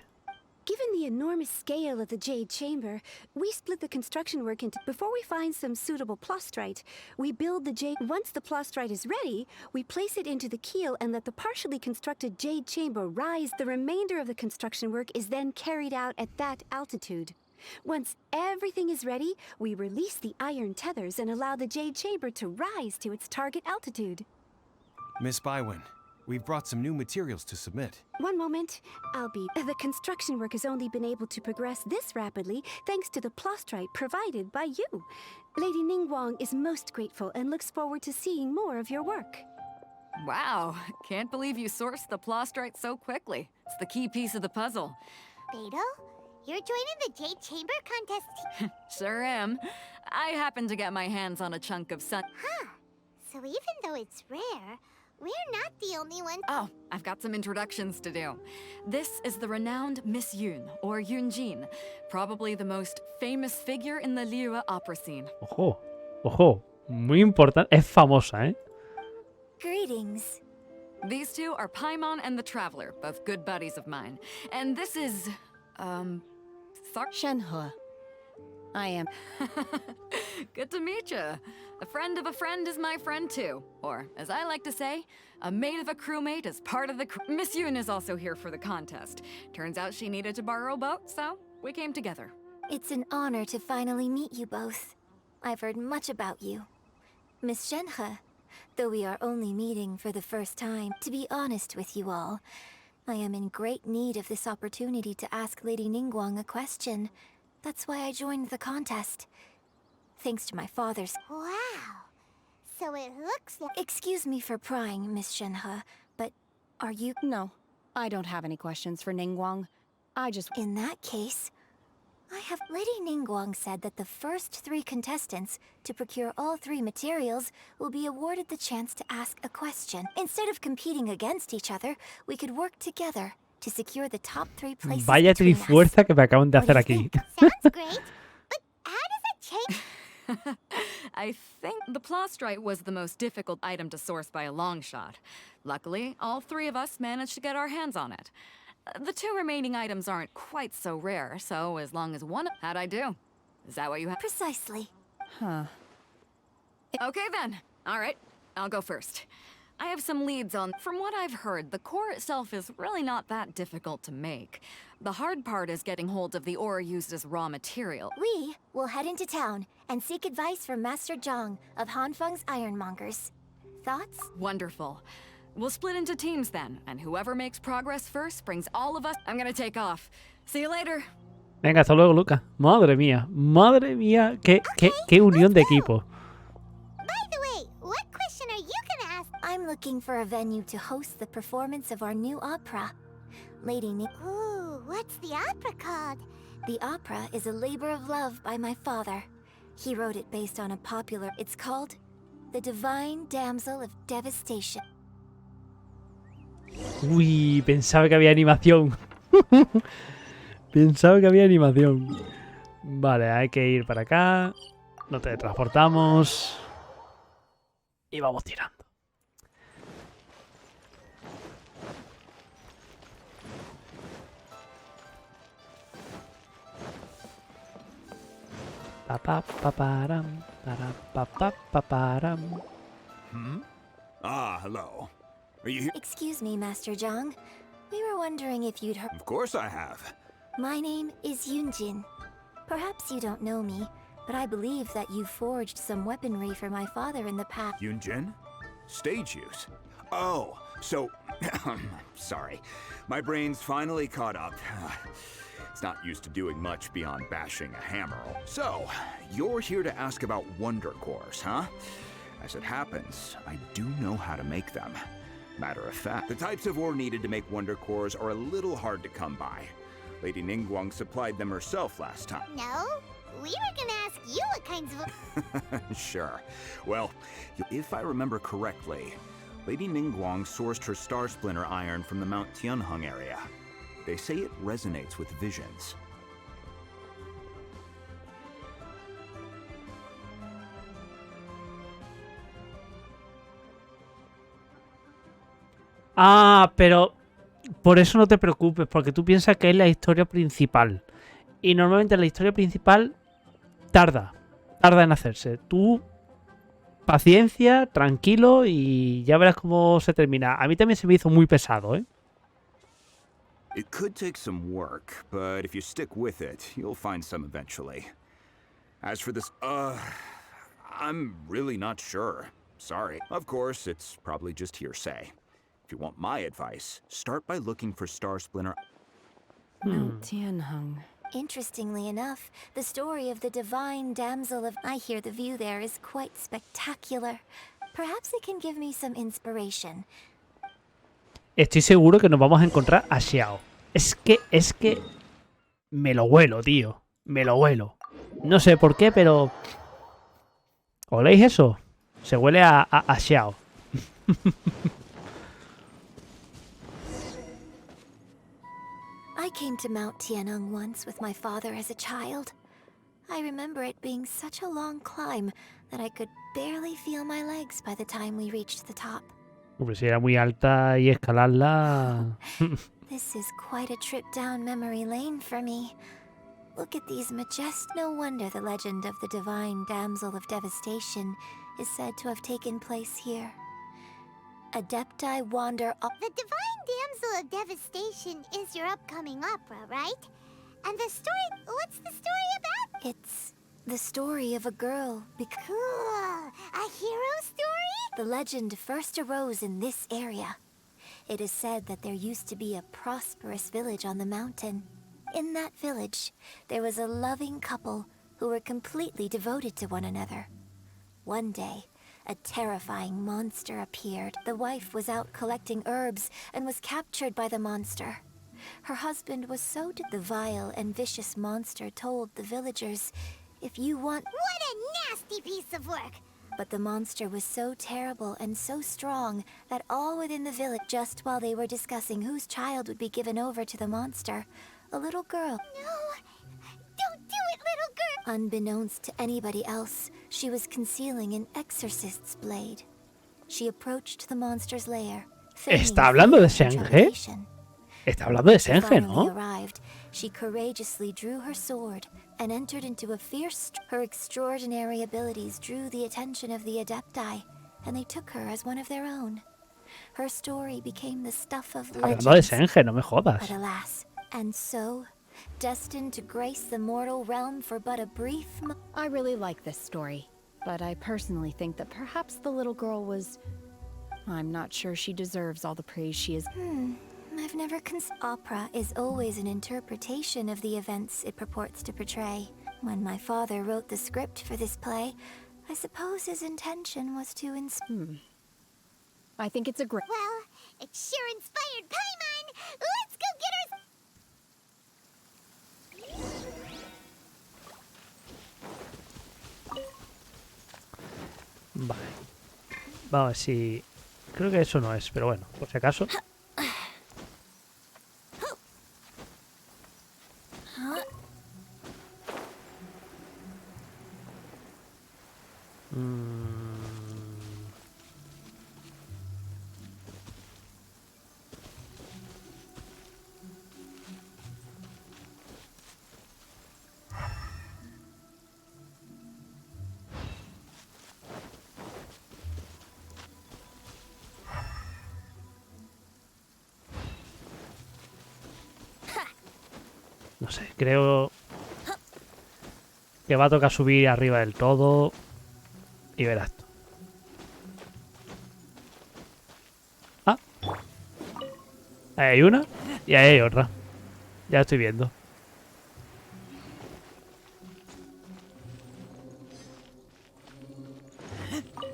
Given the enormous scale of the Jade Chamber, we split the construction work into... Before we find some suitable plastrite, we build the Jade... Once the plastrite is ready, we place it into the keel and let the partially constructed Jade Chamber rise. The remainder of the construction work is then carried out at that altitude. Once everything is ready, we release the iron tethers and allow the Jade Chamber to rise to its target altitude. Miss Bywin, we've brought some new materials to submit. One moment. The construction work has only been able to progress this rapidly thanks to the plastrite provided by you. Lady Ningguang is most grateful and looks forward to seeing more of your work. Wow, can't believe you sourced the plastrite so quickly. It's the key piece of the puzzle. Beidou, you're joining the Jade Chamber contest? Sure am. I happened to get my hands on a chunk of sun. Huh. So even though it's rare, we're not the only ones. Oh, I've got some introductions to do. This is the renowned Miss Yun, or Yunjin, probably the most famous figure in the Liyue opera scene. Ojo, ojo, muy importante. Es famosa, ¿eh? Greetings. These two are Paimon and the Traveler, both good buddies of mine. And this is, Shenhe. I am. Good to meet you. A friend of a friend is my friend too. Or, as I like to say, a mate of a crewmate is part of the crew. Miss Yun is also here for the contest. Turns out she needed to borrow a boat, so we came together. It's an honor to finally meet you both. I've heard much about you. Miss Shenhe, though we are only meeting for the first time, to be honest with you all, I am in great need of this opportunity to ask Lady Ningguang a question. That's why I joined the contest. Thanks to my father's... Wow. So it looks like... Excuse me for prying, Miss Shenhe, but are you... No, I don't have any questions for Ningguang. I just... In that case, I have... Lady Ningguang said that the first 3 contestants to procure all 3 materials will be awarded the chance to ask a question. Instead of competing against each other, we could work together to secure the top 3 places. Vaya trifuerza que me acaban de hacer aquí. Sounds great, but how does it change? I think the plastrite was the most difficult item to source by a long shot. Luckily, all 3 of us managed to get our hands on it. The 2 remaining items aren't quite so rare, so as long as one... How'd I do? Is that what you have? Precisely. Huh. Okay then. All right, I'll go first. I have some leads on. From what I've heard, the core itself is really not that difficult to make. The hard part is getting hold of the ore used as raw material. We will head into town and seek advice from Master Zhang of Hanfeng's Ironmongers. Thoughts? Wonderful. We'll split into teams then, and whoever makes progress first brings all of us. I'm gonna take off. See you later. Venga, hasta luego, Lucas. Madre mía, qué unión de equipo. By the way, what question are you gonna ask? I'm looking for a venue to host the performance of our new opera. Lady Nick. Ooh, what's the opera called? The opera is a labor of love by my father. He wrote it based on a popular... It's called The Divine Damsel of Devastation. Uy, pensaba que había animación. Pensaba que había animación. Vale, hay que ir para acá. Nos teletransportamos. Y vamos tirando. Ah, hello. Are you here? Excuse me, Master Zhang. We were wondering if you'd heard... Of course I have. My name is Yunjin. Perhaps you don't know me, but I believe that you forged some weaponry for my father in the past. Yunjin? Stage use? Oh, so... sorry. My brain's finally caught up. It's not used to doing much beyond bashing a hammer. So, you're here to ask about wonder cores, huh? As it happens, I do know how to make them. Matter of fact, the types of ore needed to make wonder cores are a little hard to come by. Lady Ningguang supplied them herself last time. No, we were gonna ask you what kinds of... Sure. Well, if I remember correctly, Lady Ningguang sourced her Star Splinter iron from the Mount Tianheng area. They say it resonates with visions. Ah, pero por eso no te preocupes, porque tú piensas que es la historia principal. Y normalmente la historia principal tarda en hacerse. Tú, paciencia, tranquilo y ya verás cómo se termina. A mí también se me hizo muy pesado, ¿eh? It could take some work, but if you stick with it, you'll find some eventually. As for this, I'm really not sure. Sorry. Of course, it's probably just hearsay. If you want my advice, start by looking for Star Splinter. Mount Tianheng. Interestingly enough, the story of the divine damsel of... I hear the view there is quite spectacular. Perhaps it can give me some inspiration. Estoy seguro que nos vamos a encontrar a Xiao. Es que... Me lo huelo, tío. Me lo huelo. No sé por qué, pero... ¿Oléis eso? Se huele a Xiao. I came to Mount Tianheng once with my father as a child. I remember it being such a long climb that I could barely feel my legs by the time we reached the top. Hombre, si era muy alta y escalarla... This is quite a trip down memory lane for me. Look at these No wonder the legend of the divine damsel of devastation is said to have taken place here. Adepti wander up... The divine damsel of devastation is your upcoming opera, right? And the story... What's the story about? It's the story of a girl. Cool. A hero story? The legend first arose in this area. It is said that there used to be a prosperous village on the mountain. In that village, there was a loving couple who were completely devoted to one another. One day, a terrifying monster appeared. The wife was out collecting herbs and was captured by the monster. Her husband was so the vile and vicious monster told the villagers, if you want... What a nasty piece of work! But the monster was so terrible and so strong that all within the village, just while they were discussing whose child would be given over to the monster, a little girl... No! Don't do it, little girl! Unbeknownst to anybody else, she was concealing an exorcist's blade. She approached the monster's lair. ¿Está hablando de Shenhe? Está hablando de Shenhe, ¿no? Arrived, she courageously drew her sword and entered into a fierce... Her extraordinary abilities drew the attention of the Adepti, and they took her as one of their own. her story became the stuff of Hablando de legends. Shenhe, no me jodas. But alas, and so, destined to grace the mortal realm for but a brief I really like this story, but I personally think that perhaps the little girl was... I'm not sure she deserves all the praise she is... I've never Opera is always an interpretation of the events it purports to portray. When my father wrote the script for this play, I suppose his intention was to I think it's a great... Well, it sure inspired Paimon! Let's go get her... Vale. Vamos a ver si... Creo que eso no es, pero bueno, por si acaso. No sé, creo que va a tocar subir arriba del todo y verás tú. Ah, ahí hay una y ahí hay otra. Ya estoy viendo.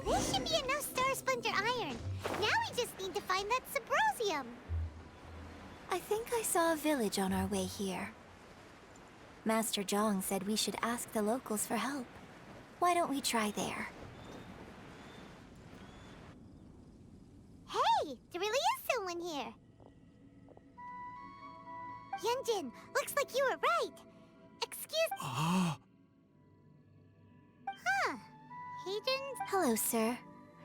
This should be enough Star Splinter iron. Now we just need to find that Subrosium. I think I saw a village on our way here. Master Zhong said we should ask the locals for help. Why don't we try there? Hey, there really is someone here. Yunjin, looks like you were right. Excuse... Huh. He didn't... Hello, sir.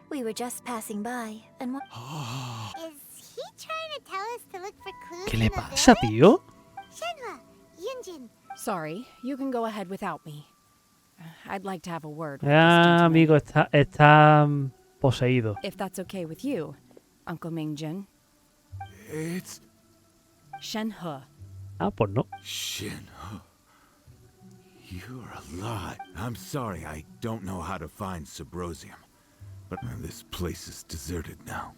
We were just passing by, and what... Is he trying to tell us to look for clues ¿Qué in le the pasa, village? tío? Shenhe, Yunjin. Sorry, you can go ahead without me. I'd like to have a word with this Ah, gentleman. amigo, está poseído. If that's okay with you, Uncle Mingjin. It's Shenhe. Ah, pues no. Shenhe. You're alive. I'm sorry, I don't know how to find Subrosium. But this place is deserted now.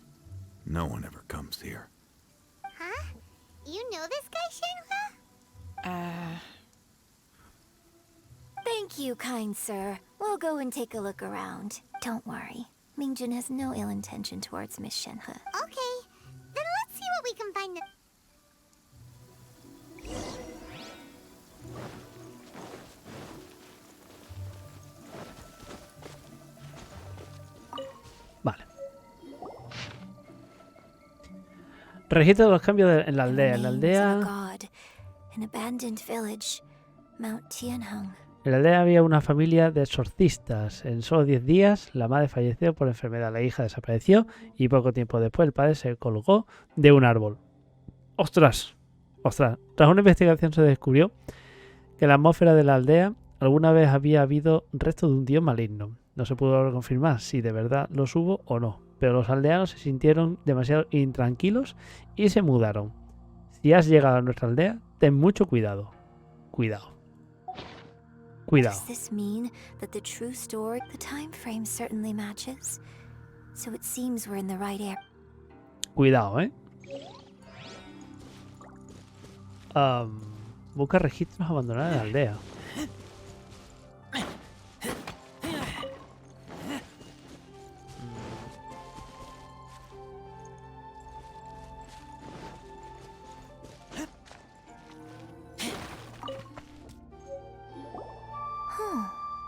No one ever comes here. Huh? You know this guy, Shenhe? Thank you, kind sir. We'll go and take a look around. Don't worry. Mingjin has no ill intention towards Miss Shenhe. Okay, then let's see what we can find. Vale. Registro de los cambios en la aldea. En la aldea... God, an abandoned village, Mount Tianheng. En la aldea había una familia de exorcistas. En solo 10 días, la madre falleció por enfermedad, la hija desapareció y poco tiempo después el padre se colgó de un árbol. ¡Ostras! ¡Ostras! Tras una investigación se descubrió que en la atmósfera de la aldea alguna vez había habido restos de un dios maligno. No se pudo confirmar si de verdad los hubo o no, pero los aldeanos se sintieron demasiado intranquilos y se mudaron. Si has llegado a nuestra aldea, ten mucho cuidado. Cuidado. Cuidado. Does this mean that the true story, the time frame certainly matches? So it seems we're in the right area. Cuidado, ¿eh? Busca registros abandonados en la aldea.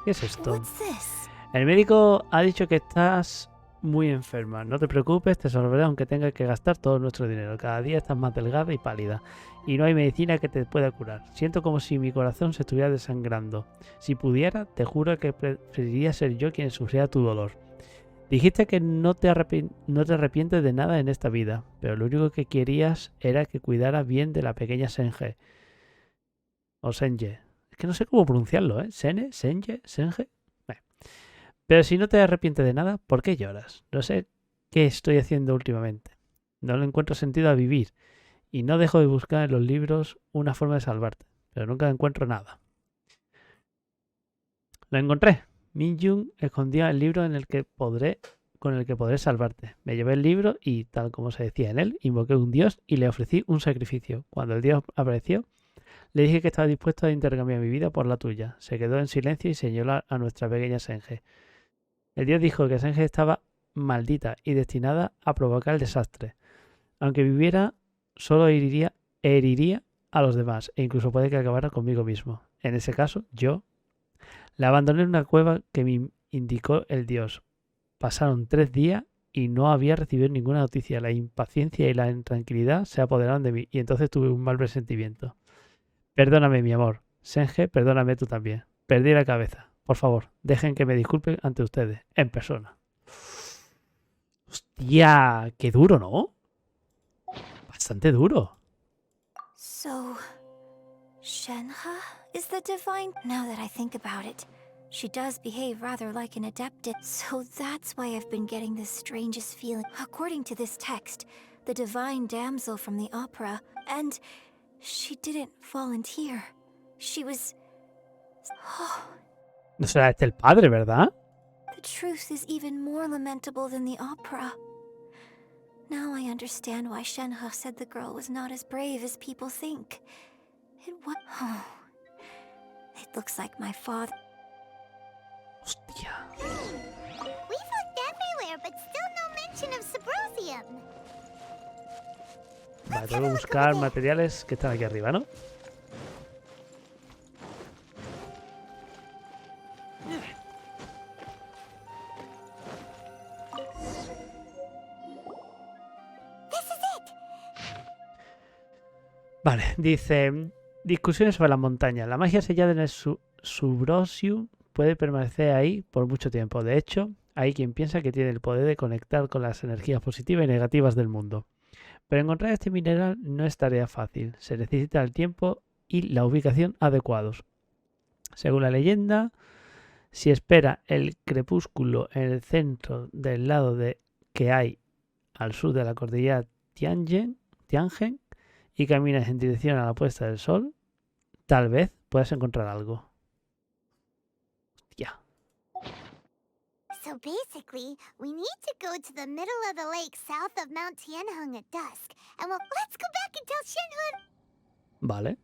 ¿Qué es esto? What's this? El médico ha dicho que estás muy enferma. No te preocupes, te salvaré aunque tengas que gastar todo nuestro dinero. Cada día estás más delgada y pálida. Y no hay medicina que te pueda curar. Siento como si mi corazón se estuviera desangrando. Si pudiera, te juro que preferiría ser yo quien sufriera tu dolor. Dijiste que no te arrepientes de nada en esta vida, pero lo único que querías era que cuidaras bien de la pequeña Shenhe. O Shenhe. Es que no sé cómo pronunciarlo, ¿eh? ¿Shenhe? ¿Shenhe? ¿Shenhe? Pero si no te arrepientes de nada, ¿por qué lloras? No sé qué estoy haciendo últimamente. No le encuentro sentido a vivir. Y no dejo de buscar en los libros una forma de salvarte. Pero nunca encuentro nada. Lo encontré. Minjung escondía el libro con el que podré salvarte. Me llevé el libro y, tal como se decía en él, invoqué un dios y le ofrecí un sacrificio. Cuando el dios apareció, le dije que estaba dispuesto a intercambiar mi vida por la tuya. Se quedó en silencio y señaló a nuestra pequeña Shenhe. El dios dijo que Shenhe estaba maldita y destinada a provocar el desastre. Aunque viviera, solo heriría a los demás e incluso puede que acabara conmigo mismo. En ese caso, yo la abandoné en una cueva que me indicó el dios. Pasaron 3 días y no había recibido ninguna noticia. La impaciencia y la intranquilidad se apoderaron de mí y entonces tuve un mal presentimiento. Perdóname, mi amor. Shenhe, perdóname tú también. Perdí la cabeza. Por favor, dejen que me disculpe ante ustedes, en persona. Hostia, qué duro, ¿no? Bastante duro. So, Shenhe is the divine? Now that I think about it, she does behave rather like an adeptus. So that's why I've been getting this strangest feeling. According to this text, the divine damsel from the opera, and she didn't volunteer. She was... Oh. No será este el padre, ¿verdad? The truth is even more lamentable than the opera. Now I understand why Shenhe said the girl was not as brave as people think. It looks like my father. Hostia. We've looked everywhere, but still no mention of Subrosium. Vale, tengo que buscar materiales que están aquí arriba, ¿no? Vale, dice... Discusiones sobre la montaña. La magia sellada en el Subrosium puede permanecer ahí por mucho tiempo. De hecho, hay quien piensa que tiene el poder de conectar con las energías positivas y negativas del mundo. Pero encontrar este mineral no es tarea fácil. Se necesita el tiempo y la ubicación adecuados. Según la leyenda, si espera el crepúsculo en el centro del lado que hay al sur de la cordillera Tiangen y caminas en dirección a la puesta del sol, tal vez puedas encontrar algo. Hostia. So basically, we need to go to the middle of the lake south of Mount Tianheng at dusk. And let's go back and tell Shenhe. Vale.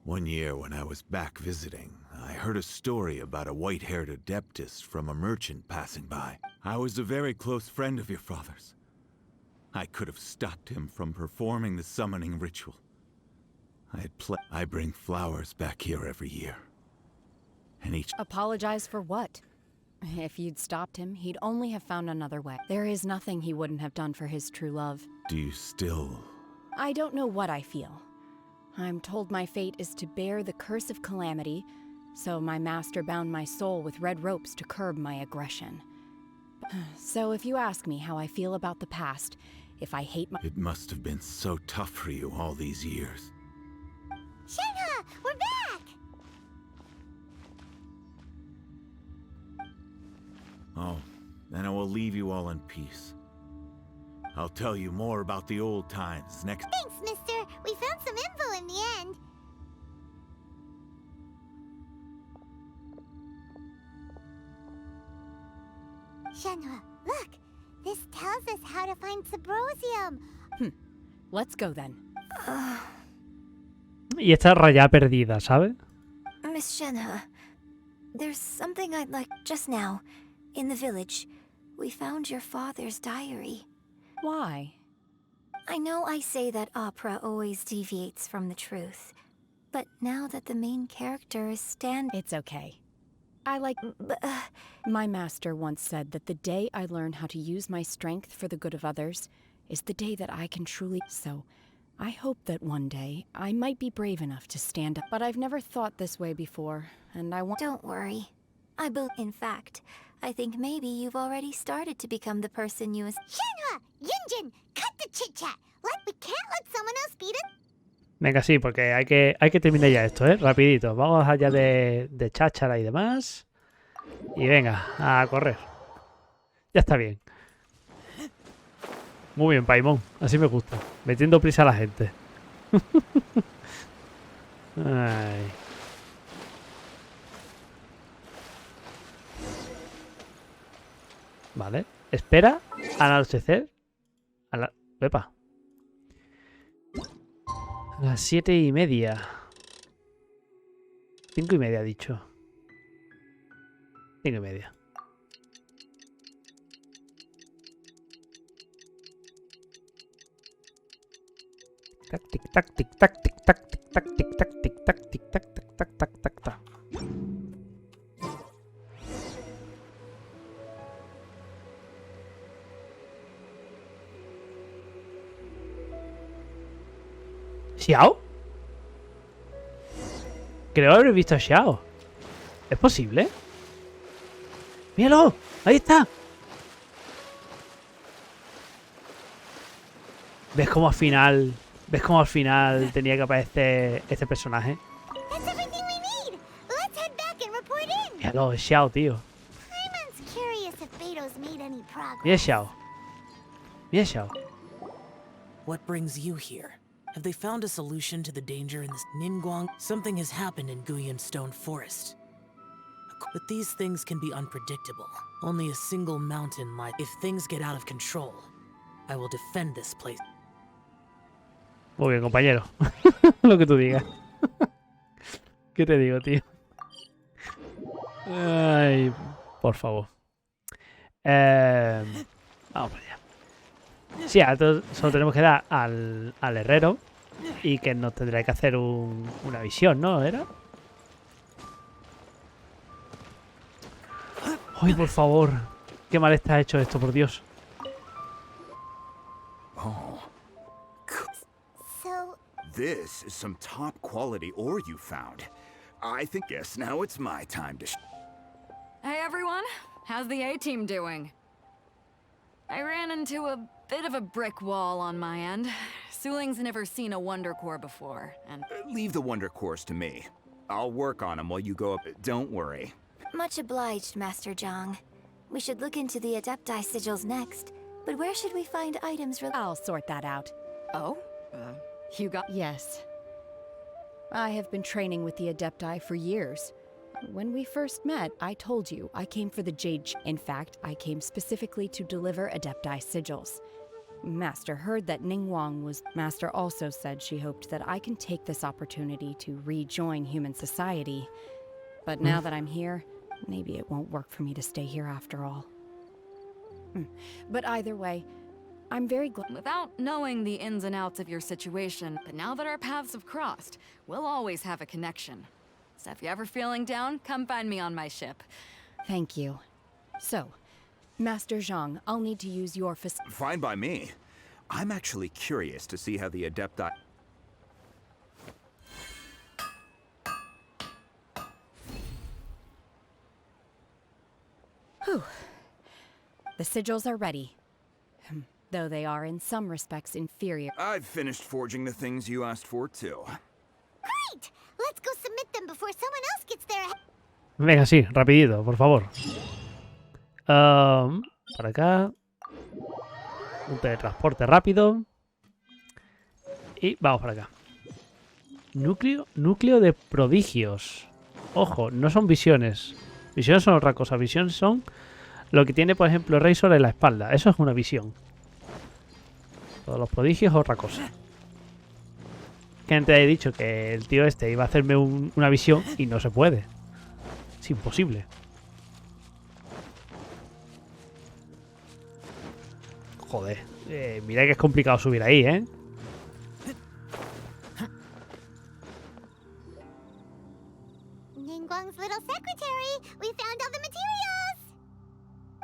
One year when I was back visiting, I heard a story about a white-haired adeptus from a merchant passing by. I was a very close friend of your father's. I could have stopped him from performing the summoning ritual. I bring flowers back here every year. And each... Apologize for what? If you'd stopped him, he'd only have found another way. There is nothing he wouldn't have done for his true love. Do you still... I don't know what I feel. I'm told my fate is to bear the curse of calamity, so my master bound my soul with red ropes to curb my aggression. So if you ask me how I feel about the past, if I hate my... It must have been so tough for you all these years. Shenhe, we're back! Oh, then I will leave you all in peace. I'll tell you more about the old times next... Thanks, mister. We found some info in the end. Shenhe, look! This tells us how to find Subrosium. Let's go then. Y esta raya perdida, ¿sabe? Miss Shenhe, there's something I'd like just now. In the village, we found your father's diary. Why? I know I say that opera always deviates from the truth, but now that the main character is It's okay. I like... My master once said that the day I learn how to use my strength for the good of others is the day that I can truly... So, I hope that one day I might be brave enough to stand up. But I've never thought this way before, and I want... Don't worry. In fact, I think maybe you've already started to become the person you... Shenhe! Yunjin! Cut the chit-chat! We can't let someone else beat it! Venga, sí, porque hay que terminar ya esto, ¿eh? Rapidito. Vamos allá de cháchara y demás. Y venga, a correr. Ya está bien. Muy bien, Paimon. Así me gusta. Metiendo prisa a la gente. Ay. Vale. Espera al anochecer. Epa. A las 7:30. 5:30 dicho. 5:30. Tac, tic, tac, tic, tac, tic, tac, tic, tac, tic, tac, tic, tac, tic, tac, tac, tac, tac, tac, tac. ¿Xiao? Creo haber visto a Xiao. ¿Es posible? ¡Míralo! ¡Ahí está! ¿Ves cómo al final tenía que aparecer este personaje? Míralo, es Xiao, tío. Mira Xiao. Mira Xiao. What brings you here? Have they found a solution to the danger in this Ningguang? Something has happened in Guyan Stone Forest. But these things can be unpredictable. Only a single mountain lies. If things get out of control, I will defend this place. Muy bien, compañero. Lo que tú digas. ¿Qué te digo, tío? Ay, por favor. Vamos para allá. Sí, solo tenemos que dar al herrero y que nos tendrá que hacer una visión, ¿no? ¿Era? Ay, por favor. Qué mal está hecho esto, por Dios. This is some top quality ore you found. I think now it's my time to Hey everyone, how's the A-team doing? I ran into a bit of a brick wall on my end. Suling's never seen a Wonder Core before, and... Leave the Wonder Cores to me. I'll work on them while you go up. Don't worry. Much obliged, Master Zhang. We should look into the Adepti sigils next. But where should we find items I'll sort that out. Oh? You got... Yes. I have been training with the Adepti for years. When we first met, I told you I came for the Jade. In fact, I came specifically to deliver Adepti sigils. Master heard that Ningguang was... Master also said she hoped that I can take this opportunity to rejoin human society. But now that I'm here, maybe it won't work for me to stay here after all. But either way, I'm very glad... Without knowing the ins and outs of your situation, but now that our paths have crossed, we'll always have a connection. So if you're ever feeling down, come find me on my ship. Thank you. So, Master Zhang, I'll need to use your facility. Fine by me. I'm actually curious to see how the Adepti... Whew. The sigils are ready. Though they are in some respects inferior. I've finished forging the things you asked for, too. Great! Let's go submit them before someone else gets there. Venga, sí, rapidito, por favor. Para acá. Un teletransporte rápido. Y vamos para acá. Núcleo de prodigios. Ojo, no son visiones. Visiones son otra cosa. Visiones son lo que tiene, por ejemplo, Razor en la espalda. Eso es una visión. Todos los prodigios es otra cosa. Que antes he dicho que el tío este iba a hacerme una visión y no se puede. Es imposible. Joder. Mira que es complicado subir ahí, ¿eh? Ningguang's little secretary! We found all the materials!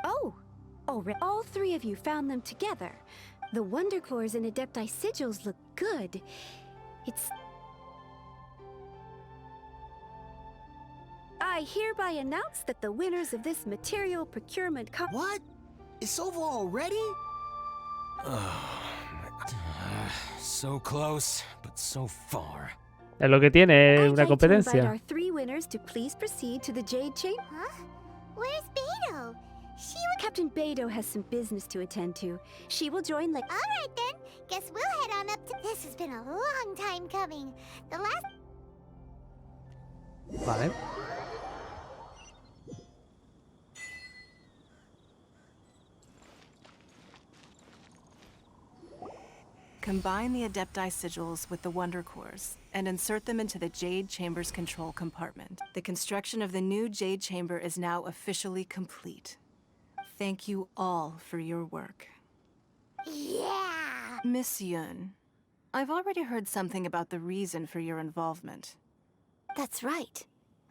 Oh, all three of you found them together. The Wonder Cores and Adepti sigils look good. I hereby announce that the winners of this material procurement What? It's over already? So close, but so far. Es lo que tiene I'd una like to invite competencia. our 3 winners to please proceed to the Jade Chamber. Huh? Where's Beto? Captain Beto has some business to attend to. She will join like. All right then. Guess we'll head on up to. This has been a long time coming. The last. Vale. Combine the Adepti sigils with the Wonder Cores and insert them into the Jade Chamber's control compartment. The construction of the new Jade Chamber is now officially complete. Thank you all for your work. Yeah! Misión, I've already heard something about the reason for your involvement. That's right.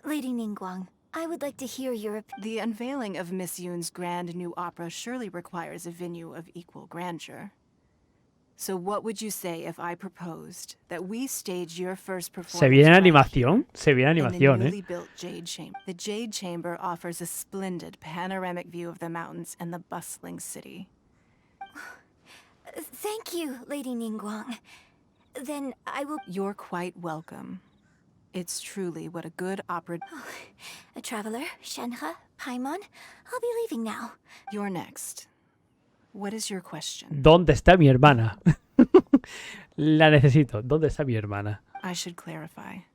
Lady Ningguang, I would like to hear your The unveiling of Misión's grand new opera surely requires a venue of equal grandeur. So what would you say if I proposed that we stage your first performance Se viene right animación. Se viene in the animación, newly built Jade Chamber? The Jade Chamber offers a splendid panoramic view of the mountains and the bustling city. Thank you, Lady Ningguang. Then I will... You're quite welcome. It's truly what a good opera... A traveler, Shenhe, Paimon, I'll be leaving now. You're next. What is your question? ¿Dónde está mi hermana? La necesito. ¿Dónde está mi hermana? I should clarify.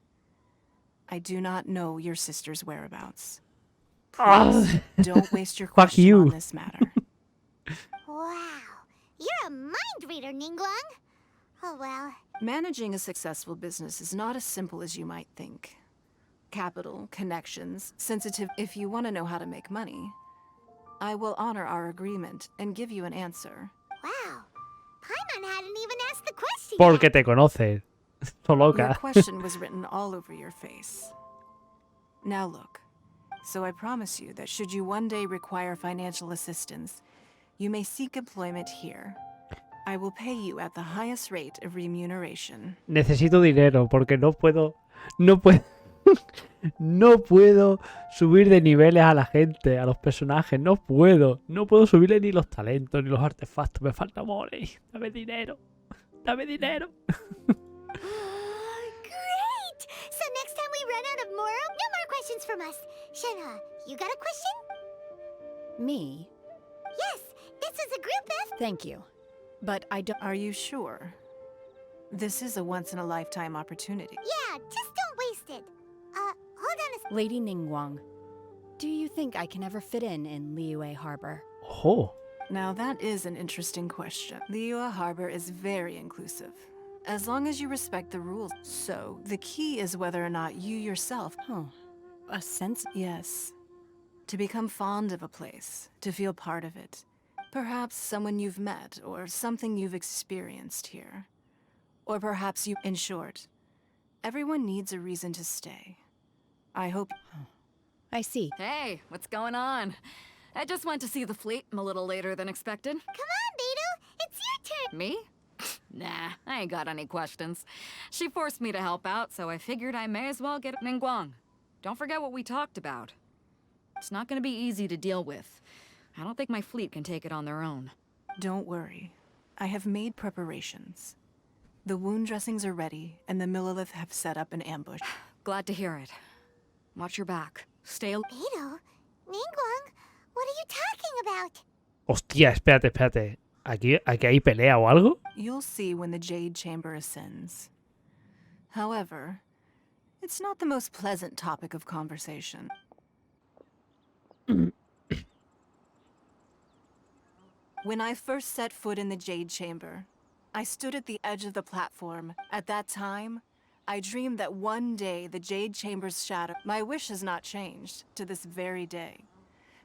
I do not know your sister's whereabouts. Please, don't waste your Fuck question you. on this matter. Wow. You're a mind reader, Ningguang. Oh well. Managing a successful business is not as simple as you might think. Capital, connections, sensitive... If you want to know how to make money, I will honor our agreement and give you an answer. Wow. Paimon hadn't even asked the question Porque yet. te conoce. Estoy Your loca. question was written all over your face. Now look. So I promise you that should you one day require financial assistance, you may seek employment here. I will pay you at the highest rate of remuneration. Necesito dinero porque no puedo... No puedo... No puedo subir de niveles a la gente, a los personajes. No puedo. No puedo subirle ni los talentos ni los artefactos. Me falta money. Dame dinero. Dame dinero. Great! So next time we run out of Moro, no more questions from us. Shenhe, you got a question? Me? Yes, this is a group effort. Thank you. But I don't... Are you sure? This is a once-in-a-lifetime opportunity. Yeah, just don't waste it. Hold on a Lady Ningguang, do you think I can ever fit in Liyue Harbor? Oh. Now that is an interesting question. Liyue Harbor is very inclusive, as long as you respect the rules. So, the key is whether or not you yourself... Oh, a sense... Yes. To become fond of a place, to feel part of it. Perhaps someone you've met, or something you've experienced here. Or perhaps you... In short, everyone needs a reason to stay. I hope... I see. Hey, what's going on? I just went to see the fleet a little later than expected. Come on, Beto. It's your turn. Me? Nah, I ain't got any questions. She forced me to help out, so I figured I may as well get Ningguang. Don't forget what we talked about. It's not gonna be easy to deal with. I don't think my fleet can take it on their own. Don't worry. I have made preparations. The wound dressings are ready, and the Millilith have set up an ambush. Glad to hear it. Watch your back. Stay... Beto? Ningguang? What are you talking about? Hostia, espérate. ¿Aquí hay pelea o algo? You'll see when the Jade Chamber ascends. However, it's not the most pleasant topic of conversation. When I first set foot in the Jade Chamber, I stood at the edge of the platform. At that time, I dreamed that one day the Jade Chamber's shadow... My wish has not changed to this very day.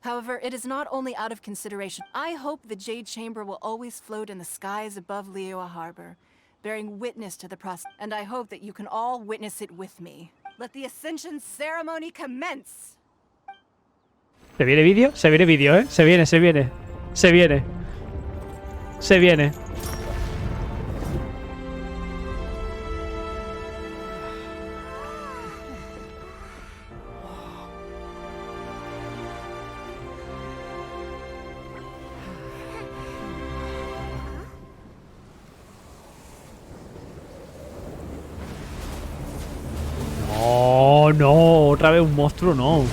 However, it is not only out of consideration. I hope the Jade Chamber will always float in the skies above Liyue Harbor, bearing witness to the process. And I hope that you can all witness it with me. Let the Ascension ceremony commence! ¿Se viene vídeo? Se viene vídeo, ¿eh? Se viene. otra vez un monstruo, no.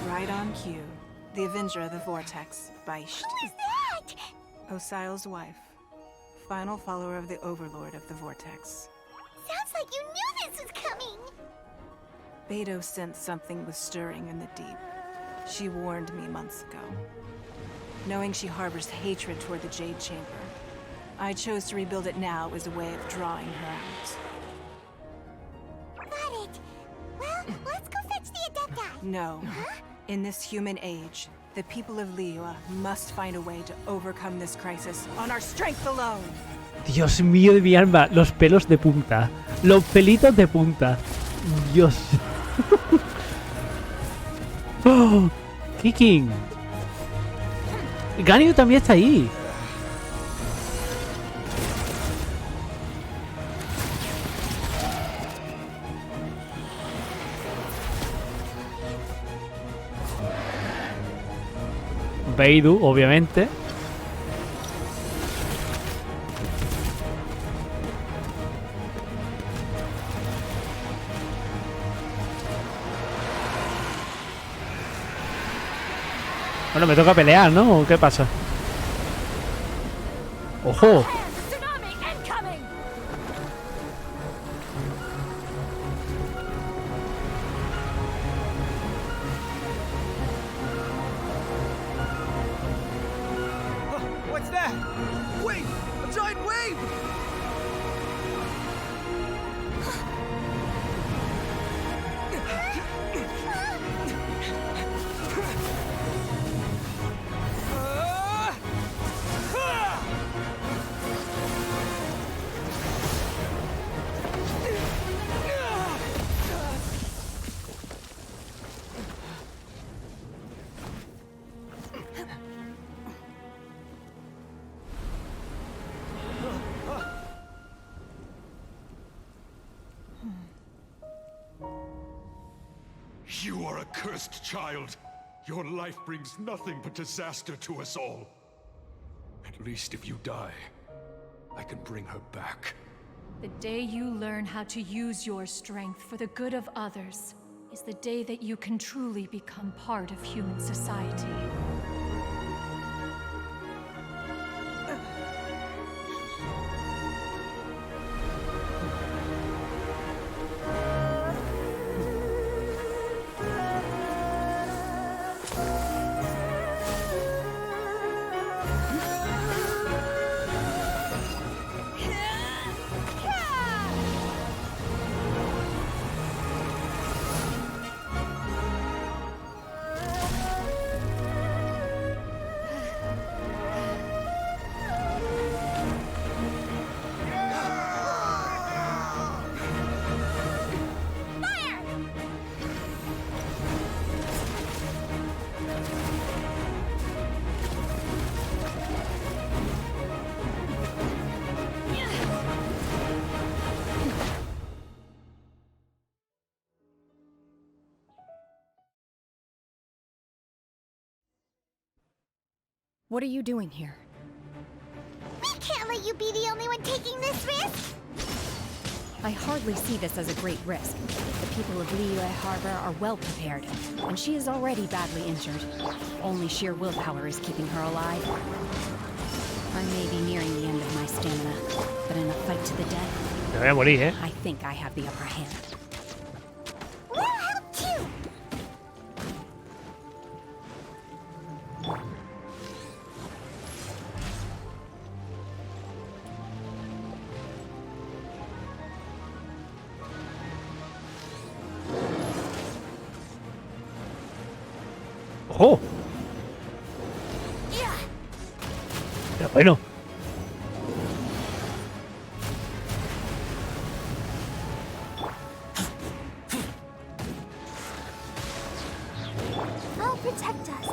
Right on cue. The Avenger of the Vortex, Beisht. Who is that? Osial's wife. Final follower of the Overlord of the Vortex. Sounds like you knew this was coming. Beto sensed something was stirring in the deep. She warned me months ago. Knowing she harbors hatred toward the Jade Chamber, I chose to rebuild it now as a way of drawing her out. Got it. Well, let's go fetch the Adepti. No. In this human age, the people of Liyue must find a way to overcome this crisis on our strength alone. Dios mío de mi alma, los pelos de punta. Los pelitos de punta. Dios. Oh, Kicking. Ganyu también está ahí. Beidou, obviamente. Bueno, me toca pelear, ¿no? ¿O qué pasa? ¡Ojo! What's that? Wait! A giant wave! You are a cursed child. Your life brings nothing but disaster to us all. At least if you die, I can bring her back. The day you learn how to use your strength for the good of others is the day that you can truly become part of human society. What are you doing here? We can't let you be the only one taking this risk. I hardly see this as a great risk. The people of Liyue Harbor are well prepared, and she is already badly injured. Only sheer willpower is keeping her alive. I may be nearing the end of my stamina, but in a fight to the death, Me voy a morir, ¿eh? I think I have the upper hand. We'll help too. ¡Ojo! Pero bueno. I'll protect us.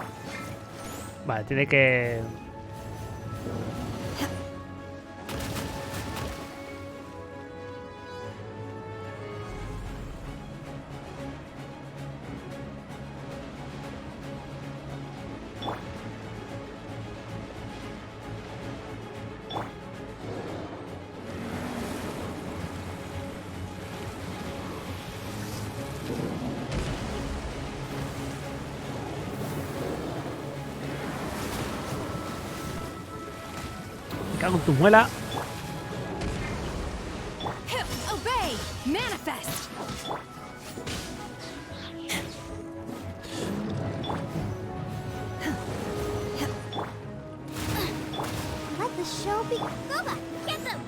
Vale, tiene que... cago en tu muela. Obey! Manifest! Let the show be. Grulla, get them!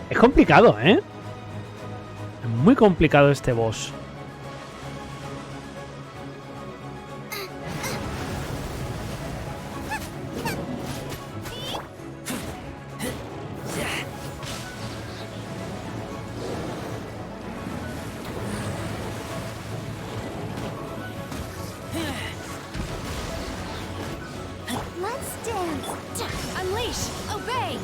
Es complicado, ¿eh? Es muy complicado este boss. Let's dance! Unleash! Obey!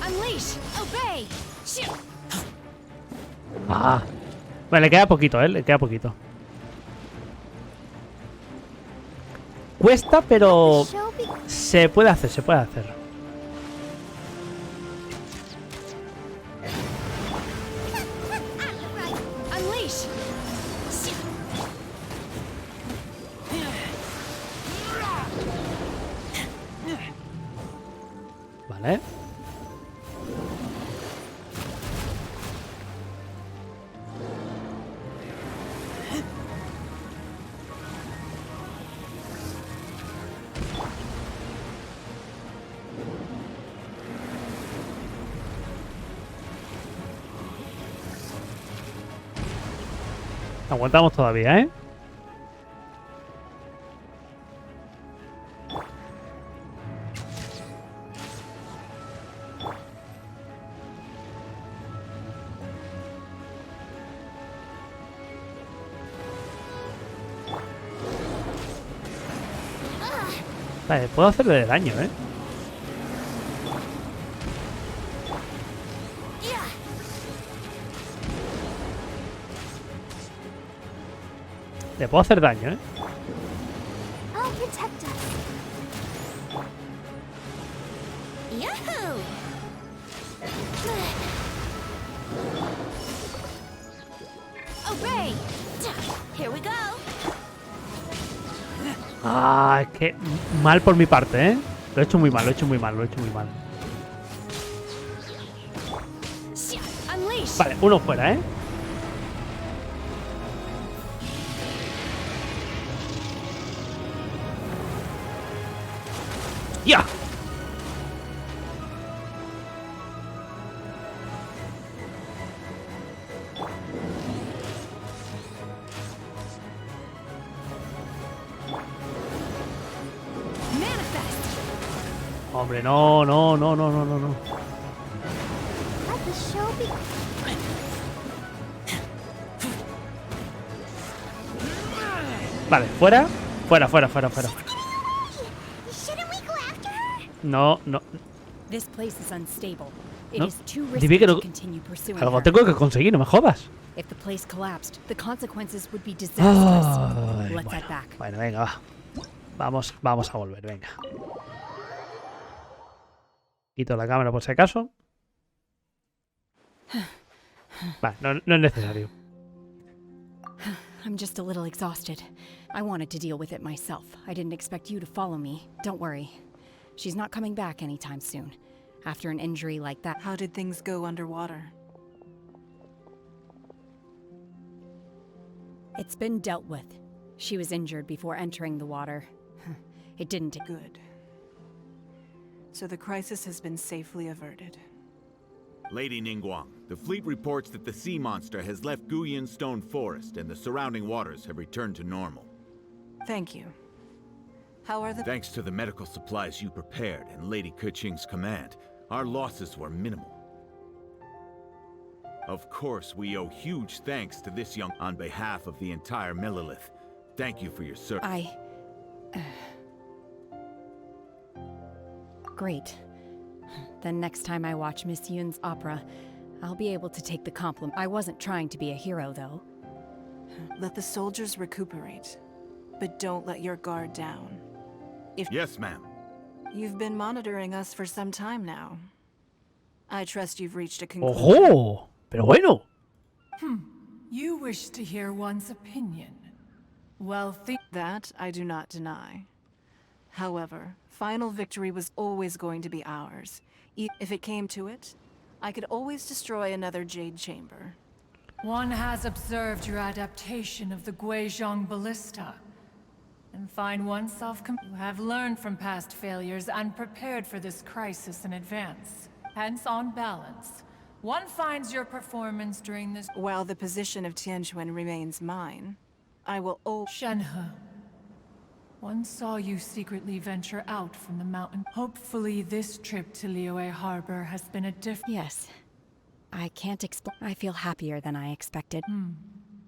Unleash! Obey! Ah. Vale, le queda poquito, ¿eh? Le queda poquito. Cuesta, pero se puede hacer, se puede hacer. Unleash! Vale. Aguantamos todavía, ¿eh? Vale, puedo hacerle daño, ¿eh? Le puedo hacer daño, ¿eh? I'll protect us. Yahoo! Obey! Here we go. Ah, es que mal por mi parte, ¿eh? Lo he hecho muy mal, lo he hecho muy mal, lo he hecho muy mal. Unleash! Vale, uno fuera, ¿eh? ¡Ya! Hombre, no, no, no, no, no, no, no. Let the show be. Vale, fuera. Fuera, fuera, fuera, fuera. Shouldn't we go after her? No, no. This place is unstable. It No. is too Dime risky que no. to continue pursuing Algo her. tengo que conseguir, no me jodas. If the place collapsed, the consequences would be disastrous. Ay, Let's bueno, head back. bueno, venga, va. Vamos a volver, venga. Quito la cámara por si acaso. Vale, no es necesario. I'm just a little exhausted. I wanted to deal with it myself. I didn't expect you to follow me. Don't worry. She's not coming back anytime soon. After an injury like that. How did things go underwater? It's been dealt with. She was injured before entering the water. It didn't. Good. So the crisis has been safely averted. Lady Ningguang, the fleet reports that the sea monster has left Guyan Stone Forest and the surrounding waters have returned to normal. Thank you. How are the... Thanks to the medical supplies you prepared and Lady Keqing's command, our losses were minimal. Of course, we owe huge thanks to this young on behalf of the entire Millelith. Thank you for your service. Great. Then next time I watch Miss Yoon's opera, I'll be able to take the compliment. I wasn't trying to be a hero, though. Let the soldiers recuperate, but don't let your guard down. Yes, ma'am. You've been monitoring us for some time now. I trust you've reached a conclusion. ¡Ojo! Pero bueno. You wish to hear one's opinion. Well, that I do not deny. However, final victory was always going to be ours. If it came to it, I could always destroy another Jade Chamber. One has observed your adaptation of the Guizhong Ballista, and find oneself you have learned from past failures and prepared for this crisis in advance. Hence, on balance, one finds your performance during this— While the position of Tianquan remains mine, I will Shenhe. One saw you secretly venture out from the mountain. Hopefully this trip to Liyue Harbor has been a Yes. I can't explain. I feel happier than I expected.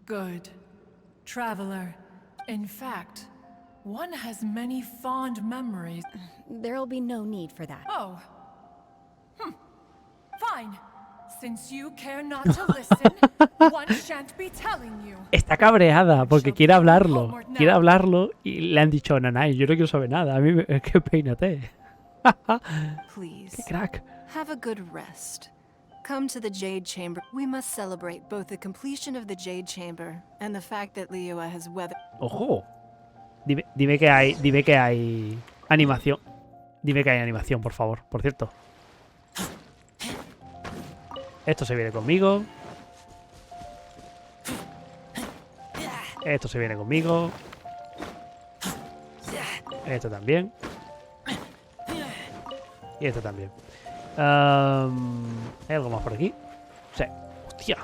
Good. Traveler, in fact, one has many fond memories. There'll be no need for that. Oh. Fine. Since you care not to listen, one shan't be telling you. Está cabreada porque quiere hablarlo. Quiere hablarlo y le han dicho, Nanai, yo no quiero saber nada. A mí es que peínate. Please. Qué crack. Have a good rest. Come to the Jade Chamber. We must celebrate both the completion of the Jade Chamber and the fact that Liyue has weathered. Ojo. Dime que hay animación. Dime que hay animación, por favor. Por cierto. Esto se viene conmigo. Esto se viene conmigo. Esto también. Y esto también. ¿Hay algo más por aquí? Sí. ¡Hostia!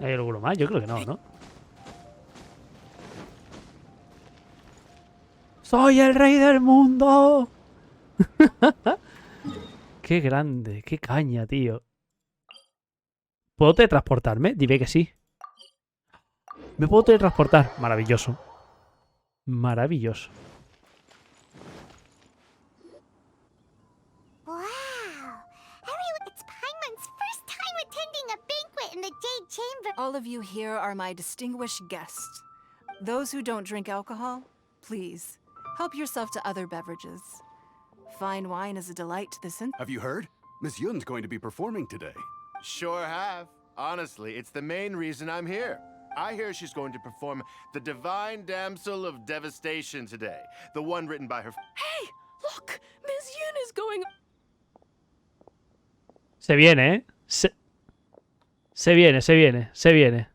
¿Hay alguno más? Yo creo que no, ¿no? ¡Soy el rey del mundo! ¡Qué grande! ¡Qué caña, tío! ¿Puedo teletransportarme? Dime que sí. ¿Me puedo teletransportar? Maravilloso. Maravilloso. Wow! It's Paimon's first time attending a banquet in the Jade Chamber. All of you here are my distinguished guests. Those who don't drink alcohol, please, help yourself to other beverages. Fine wine is a delight to the sense. Have you heard? Miss Yun's going to be performing today. Sure have. Honestly, it's the main reason I'm here. I hear she's going to perform The Divine Damsel of Devastation today. The one written by her... Hey! Look! Miss Yun is going... Se viene, ¿eh? Se viene.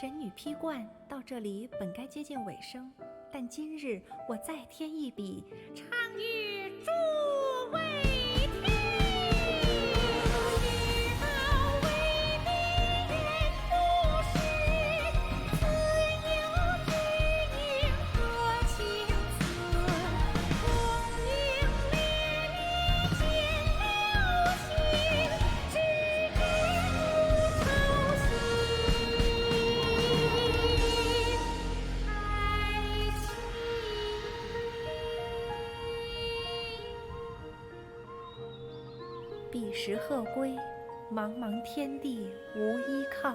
神女披冠到这里本该接近尾声，但今日我再添一笔，唱与诸位听。彼时鹤归，茫茫天地无依靠，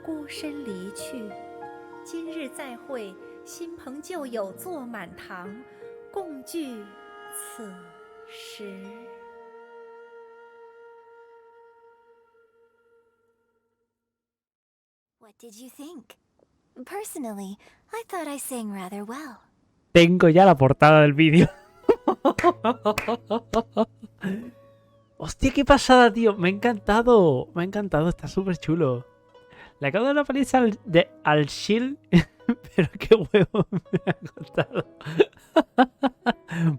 孤身离去。今日再会，新朋旧友坐满堂，共聚此时。What did you think? Personally, I thought I sang rather well. Tengo ya la portada del vídeo. Hostia, qué pasada, tío. Me ha encantado. Me ha encantado. Está súper chulo. Le acabo de dar una paliza al Shield. Pero qué huevo me ha costado.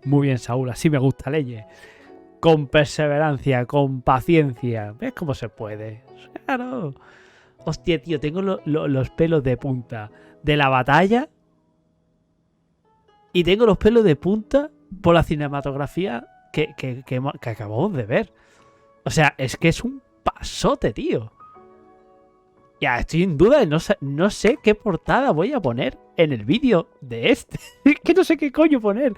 Muy bien, Saúl. Así me gusta, Leye. Con perseverancia, con paciencia. ¿Ves cómo se puede? Claro. Hostia, tío. Tengo los pelos de punta de la batalla. Y tengo los pelos de punta por la cinematografía que acabamos de ver. O sea, es que es un pasote, tío. Ya, estoy en duda. No sé qué portada voy a poner en el vídeo de este. Es que no sé qué coño poner.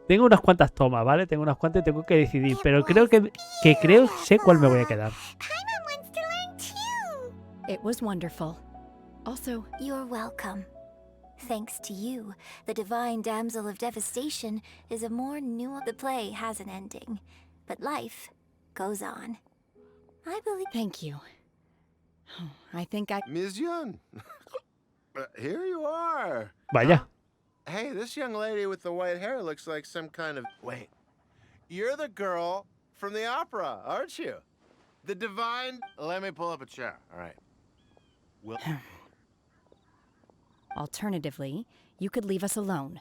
Tengo unas cuantas tomas, ¿vale? Tengo unas cuantas y tengo que decidir. Pero creo que sé cuál me voy a quedar. It was wonderful. Also, you're welcome. Thanks to you, the divine damsel of devastation is a more nuanced. The play has an ending, but life goes on. I believe. Thank you. I think I. Misión. Here you are. Vaya. Hey, this young lady with the white hair looks like some kind of. Wait. You're the girl from the opera, aren't you? The divine. Let me pull up a chair. All right. Will. Alternatively, you could leave us alone.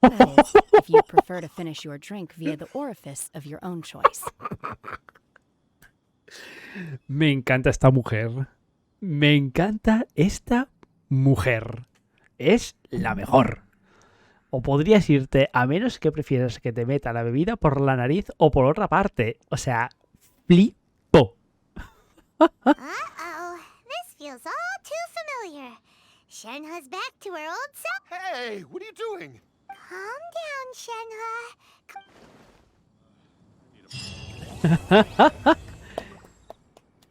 That is, if you prefer to finish your drink via the orifice of your own choice. Me encanta esta mujer. Me encanta esta mujer. Es la mejor. O podrías irte a menos que prefieras que te meta la bebida por la nariz o por otra parte. O sea, flipo. Uh-oh, this feels all too familiar. Shenhe's back to her old self. Hey, what are you doing? Calm down, Shenhe.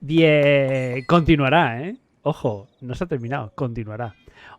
Bien, continuará, ¿eh? Ojo, no se ha terminado, continuará.